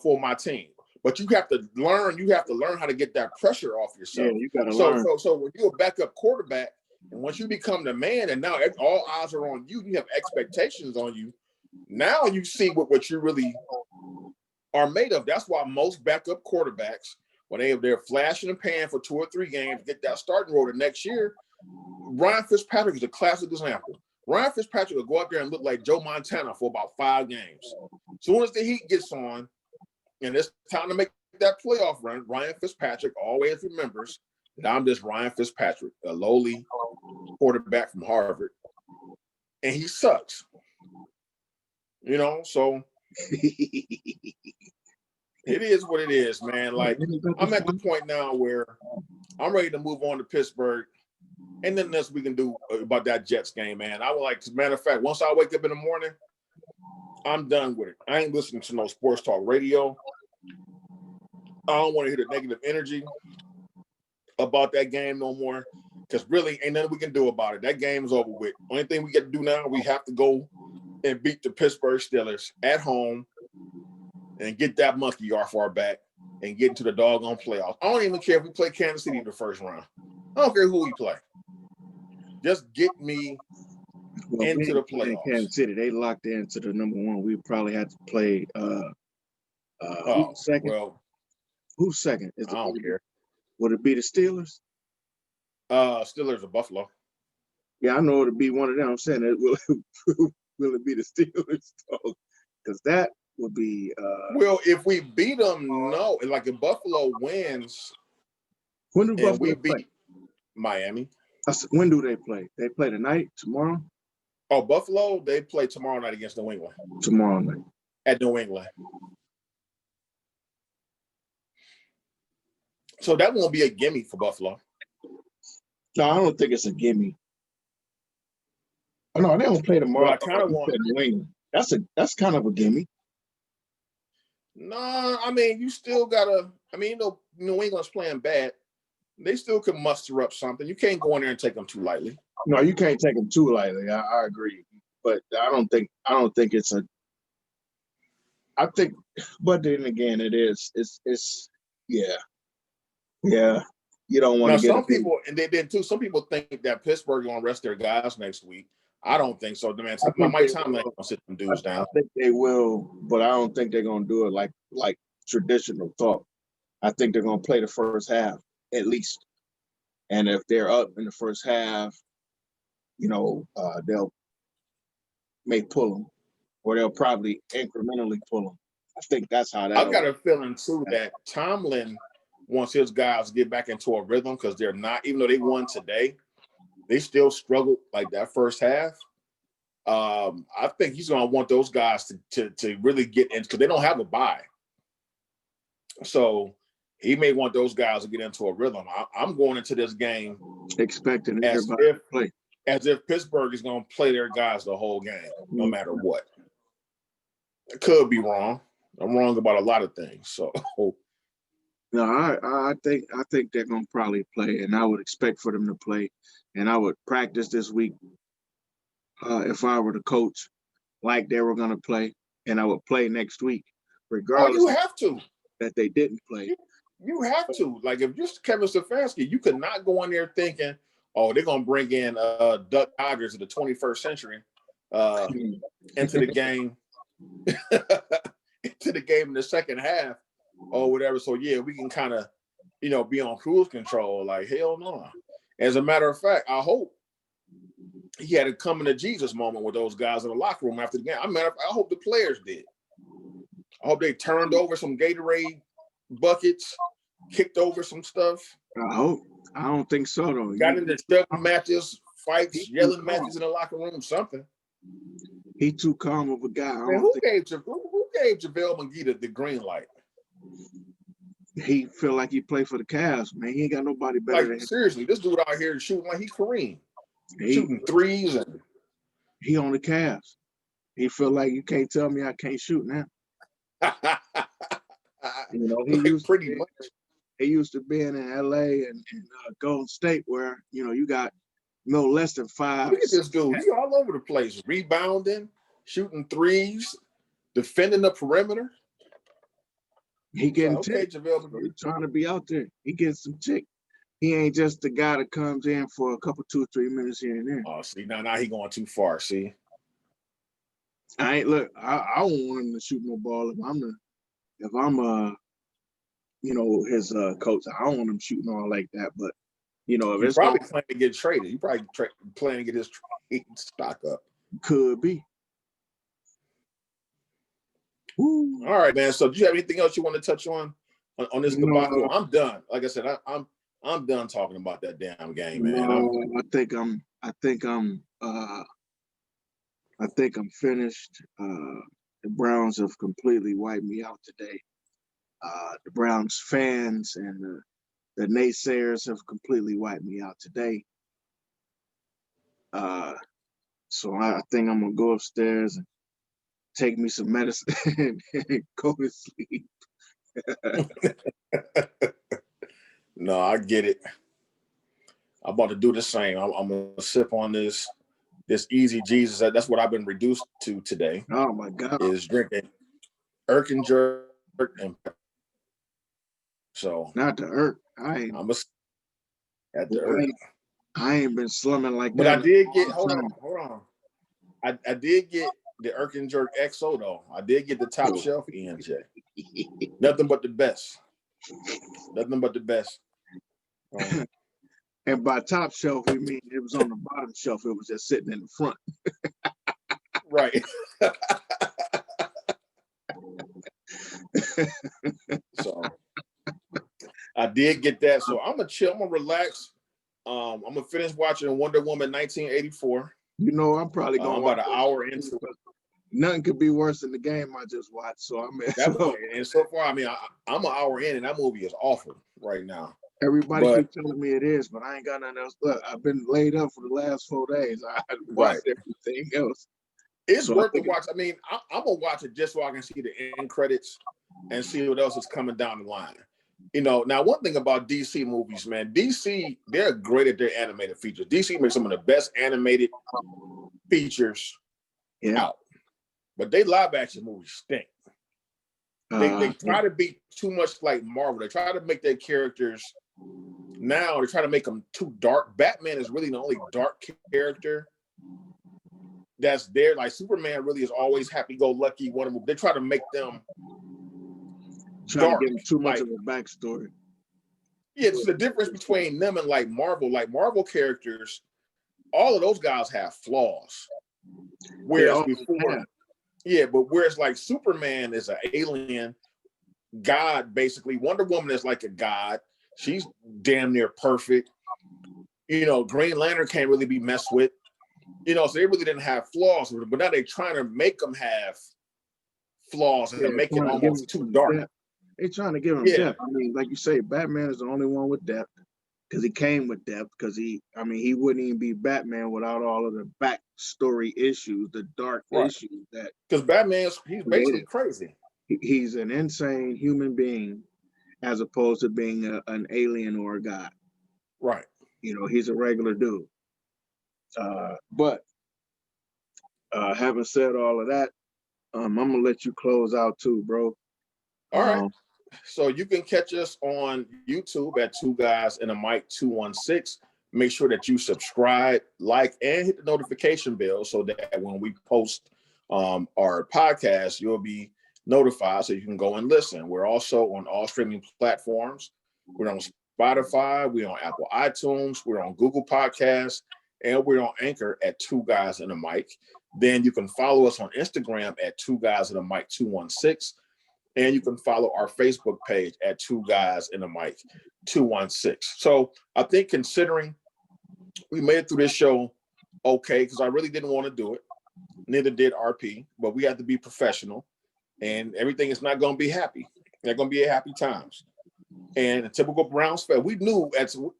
for my team. But you have to learn how to get that pressure off yourself. Yeah, you gotta learn. So when you're a backup quarterback, and once you become the man, and now all eyes are on you, you have expectations on you. Now you see what you really are made of. That's why most backup quarterbacks, when they're flashing and panning for 2 or 3 games, get that starting role the next year. Ryan Fitzpatrick is a classic example. Ryan Fitzpatrick will go out there and look like Joe Montana for about 5 games. As soon as the heat gets on, and it's time to make that playoff run, Ryan Fitzpatrick always remembers that I'm just Ryan Fitzpatrick, a lowly quarterback from Harvard, and he sucks. So it is what it is, man. Like, I'm at the point now where I'm ready to move on to Pittsburgh, and then this we can do about that Jets game, man. I would like, as a matter of fact, once I wake up in the morning, I'm done with it. I ain't listening to no sports talk radio. I don't want to hear the negative energy about that game no more, because really ain't nothing we can do about it. That game is over with. Only thing we got to do now, we have to go and beat the Pittsburgh Steelers at home and get that monkey off our back and get into the doggone playoffs. I don't even care if we play Kansas City in the first round. I don't care who we play. Just get me into the playoffs. Kansas City, they locked into the number 1. We probably had to play who's second? Well, who's second? I don't care. Would it be the Steelers? Steelers or Buffalo. Yeah, I know it'll be one of them. I'm saying it will it be the Steelers? Because that would be well, if we beat them, no. Like if Buffalo wins, when do Buffalo beat Miami? When do they play? They play tonight, tomorrow? Oh, Buffalo, they play tomorrow night against New England. Tomorrow night. At New England. So that won't be a gimme for Buffalo. No, I don't think it's a gimme. Oh, no, they don't play tomorrow. Well, I kind of want New England. That's kind of a gimme. No, I mean, you still gotta. I mean, New England's playing bad. They still can muster up something. You can't go in there and take them too lightly. No, you can't take them too lightly. I agree, but I don't think it's a. I think, but then again, it is. It's yeah. You don't want to get some people, and they did too. Some people think that Pittsburgh gonna rest their guys next week. I don't think so. Man, Mike Tomlin gonna sit them dudes down. I think they will, but I don't think they're gonna do it like traditional thought. I think they're gonna play the first half at least, and if they're up in the first half, they'll may pull them, or they'll probably incrementally pull them. I think that's how that. I've got a feeling too that Tomlin wants his guys to get back into a rhythm, because they're not, even though they won today, they still struggled like that first half. I think he's going to want those guys to really get in, because they don't have a bye. So he may want those guys to get into a rhythm. I'm going into this game expecting as if Pittsburgh is going to play their guys the whole game, no matter what. I could be wrong. I'm wrong about a lot of things. So. No, I think they're gonna probably play, and I would expect for them to play, and I would practice this week if I were the coach, like they were gonna play, and I would play next week, regardless. Oh, you have to. That they didn't play. You have to. Like, if you're Kevin Stefanski, you could not go in there thinking, "Oh, they're gonna bring in Duck Dodgers of the 21st century into the game, into the game in the second half." Or whatever. So yeah, we can kind of, be on cruise control. Like, hell no. As a matter of fact, I hope he had a coming to Jesus moment with those guys in the locker room after the game. I hope the players did. I hope they turned over some Gatorade buckets, kicked over some stuff. I hope. I don't think so though. Got into shoving matches, fights, yelling matches in the locker room, something. He too calm of a guy. Man, who gave JaVale McGee the green light? he feel like he play for the Cavs, man. He ain't got nobody better Like than seriously, this dude out here shooting like he Kareem, him. shooting threes and He on the Cavs. He feel like you can't tell me I can't shoot now. You know, like pretty much. he used to being in LA and Golden State where, you know, you got no less than 5. Look at this dude. He all over the place, rebounding, shooting threes, defending the perimeter. He getting Okay, tick. JaVale He McGee. trying to be out there. He getting some tick. He ain't just the guy that comes in for a couple, 2 or 3 minutes here and there. Oh, see, now he going too far. See, I ain't look. I don't want him to shoot no ball if I'm you know, his coach. I don't want him shooting all like that. But you know, if he's it's probably planning to get traded. He probably planning to get his trade stock up. could be. Woo. All right, man. So, do you have anything else you want to touch on this debacle? I'm done. Like I said, I'm done talking about that damn game, man. No, I think I'm finished. The Browns have completely wiped me out today. The Browns fans and the naysayers have completely wiped me out today. So I think I'm gonna go upstairs and take me some medicine and go to sleep. No, I get it. I'm about to do the same. I'm gonna sip on this Easy Jesus. That's what I've been reduced to today. Oh my God! Is drinking Erkinger and so not the Irk. At the Erk. I ain't been slumming like but that. But I did get. Hold on. I did get the Erkinger XO though. I did get the top shelf ENJ. Nothing but the best. Nothing but the best. And by top shelf, we mean it was on the bottom shelf. It was just sitting in the front. Right. So I did get that. So I'm gonna chill. I'm gonna relax. I'm gonna finish watching Wonder Woman 1984. You know, I'm probably gonna I'm about an hour into it. Nothing could be worse than the game I just watched. So I'm and so far, I mean, I'm an hour in, and that movie is awful right now. Everybody keeps telling me it is, but I ain't got nothing else. Look, I've been laid up for the last 4 days. I watched everything else. It's worth to watch. I mean, I'm gonna watch it just so I can see the end credits and see what else is coming down the line. You know, now one thing about DC movies, man, DC, they're great at their animated features. DC makes some of the best animated features out. But they live action movies stink. They try to be too much like Marvel. They try to make their characters now, they try to make them too dark. Batman is really the only dark character that's there. Like Superman really is always happy-go-lucky. They try to make them dark. To give them too much of a backstory. Yeah, it's the difference between them and like Marvel. Like Marvel characters, all of those guys have flaws. Whereas before, but whereas like Superman is an alien god, basically. Wonder Woman is like a god. She's damn near perfect. You know, Green Lantern can't really be messed with. You know, so they really didn't have flaws with it. But now they're trying to make them have flaws and make it almost too dark. They're trying to give him depth. I mean, like you say, Batman is the only one with depth because he came with depth. Because he wouldn't even be Batman without all of the backstory issues, the dark issues that. Because he's basically crazy. He's an insane human being, as opposed to being an alien or a god. Right. You know, he's a regular dude. But having said all of that, I'm gonna let you close out too, bro. All right. So you can catch us on YouTube at Two Guys and a Mic 216. Make sure that you subscribe, like, and hit the notification bell so that when we post our podcast, you'll be notified so you can go and listen. We're also on all streaming platforms. We're on Spotify, we're on Apple iTunes, we're on Google Podcasts, and we're on Anchor at Two Guys and a Mic. Then you can follow us on Instagram at Two Guys and a Mic 216. And you can follow our Facebook page at Two Guys and a Mic 216. So I think considering we made it through this show okay, because I really didn't want to do it. Neither did RP, but we had to be professional. And everything is not going to be happy. They're going to be happy times. And a typical Browns fan, we knew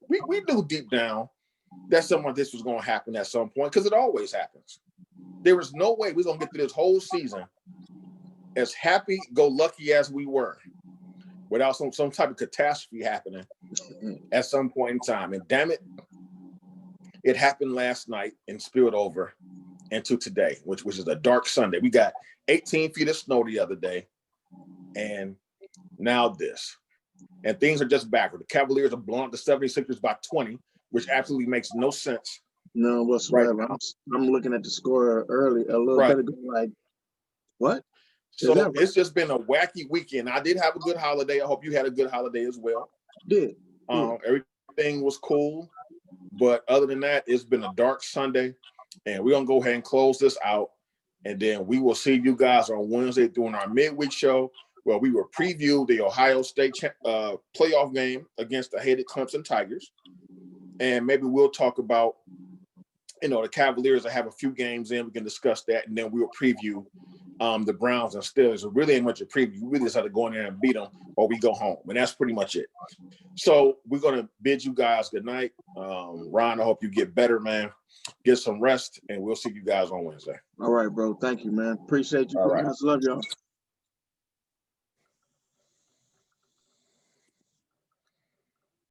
we knew deep down that something like this was going to happen at some point because it always happens. There was no way we was going to get through this whole season as happy-go-lucky as we were without some type of catastrophe happening at some point in time. And damn it happened last night and spilled over into today, which is a dark Sunday. We got 18 feet of snow the other day, and now this. And things are just backward. The Cavaliers are blowing up the 76ers by 20, which absolutely makes no sense. No whatsoever. Right. I'm looking at the score early, a little bit ago, like, what? So right? It's just been a wacky weekend. I did have a good holiday. I hope you had a good holiday as well. Did. Everything was cool. But other than that, it's been a dark Sunday. And we're going to go ahead and close this out. And then we will see you guys on Wednesday doing our midweek show, where we will preview the Ohio State playoff game against the hated Clemson Tigers. And maybe we'll talk about, the Cavaliers that have a few games in. We can discuss that. And then we'll preview the Browns and Steelers. It really ain't much a preview. We just have to go in there and beat them or we go home. And that's pretty much it. So we're going to bid you guys good night. Ron, I hope you get better, man. Get some rest, and we'll see you guys on Wednesday. All right, bro. Thank you, man. Appreciate you. All right. Love y'all.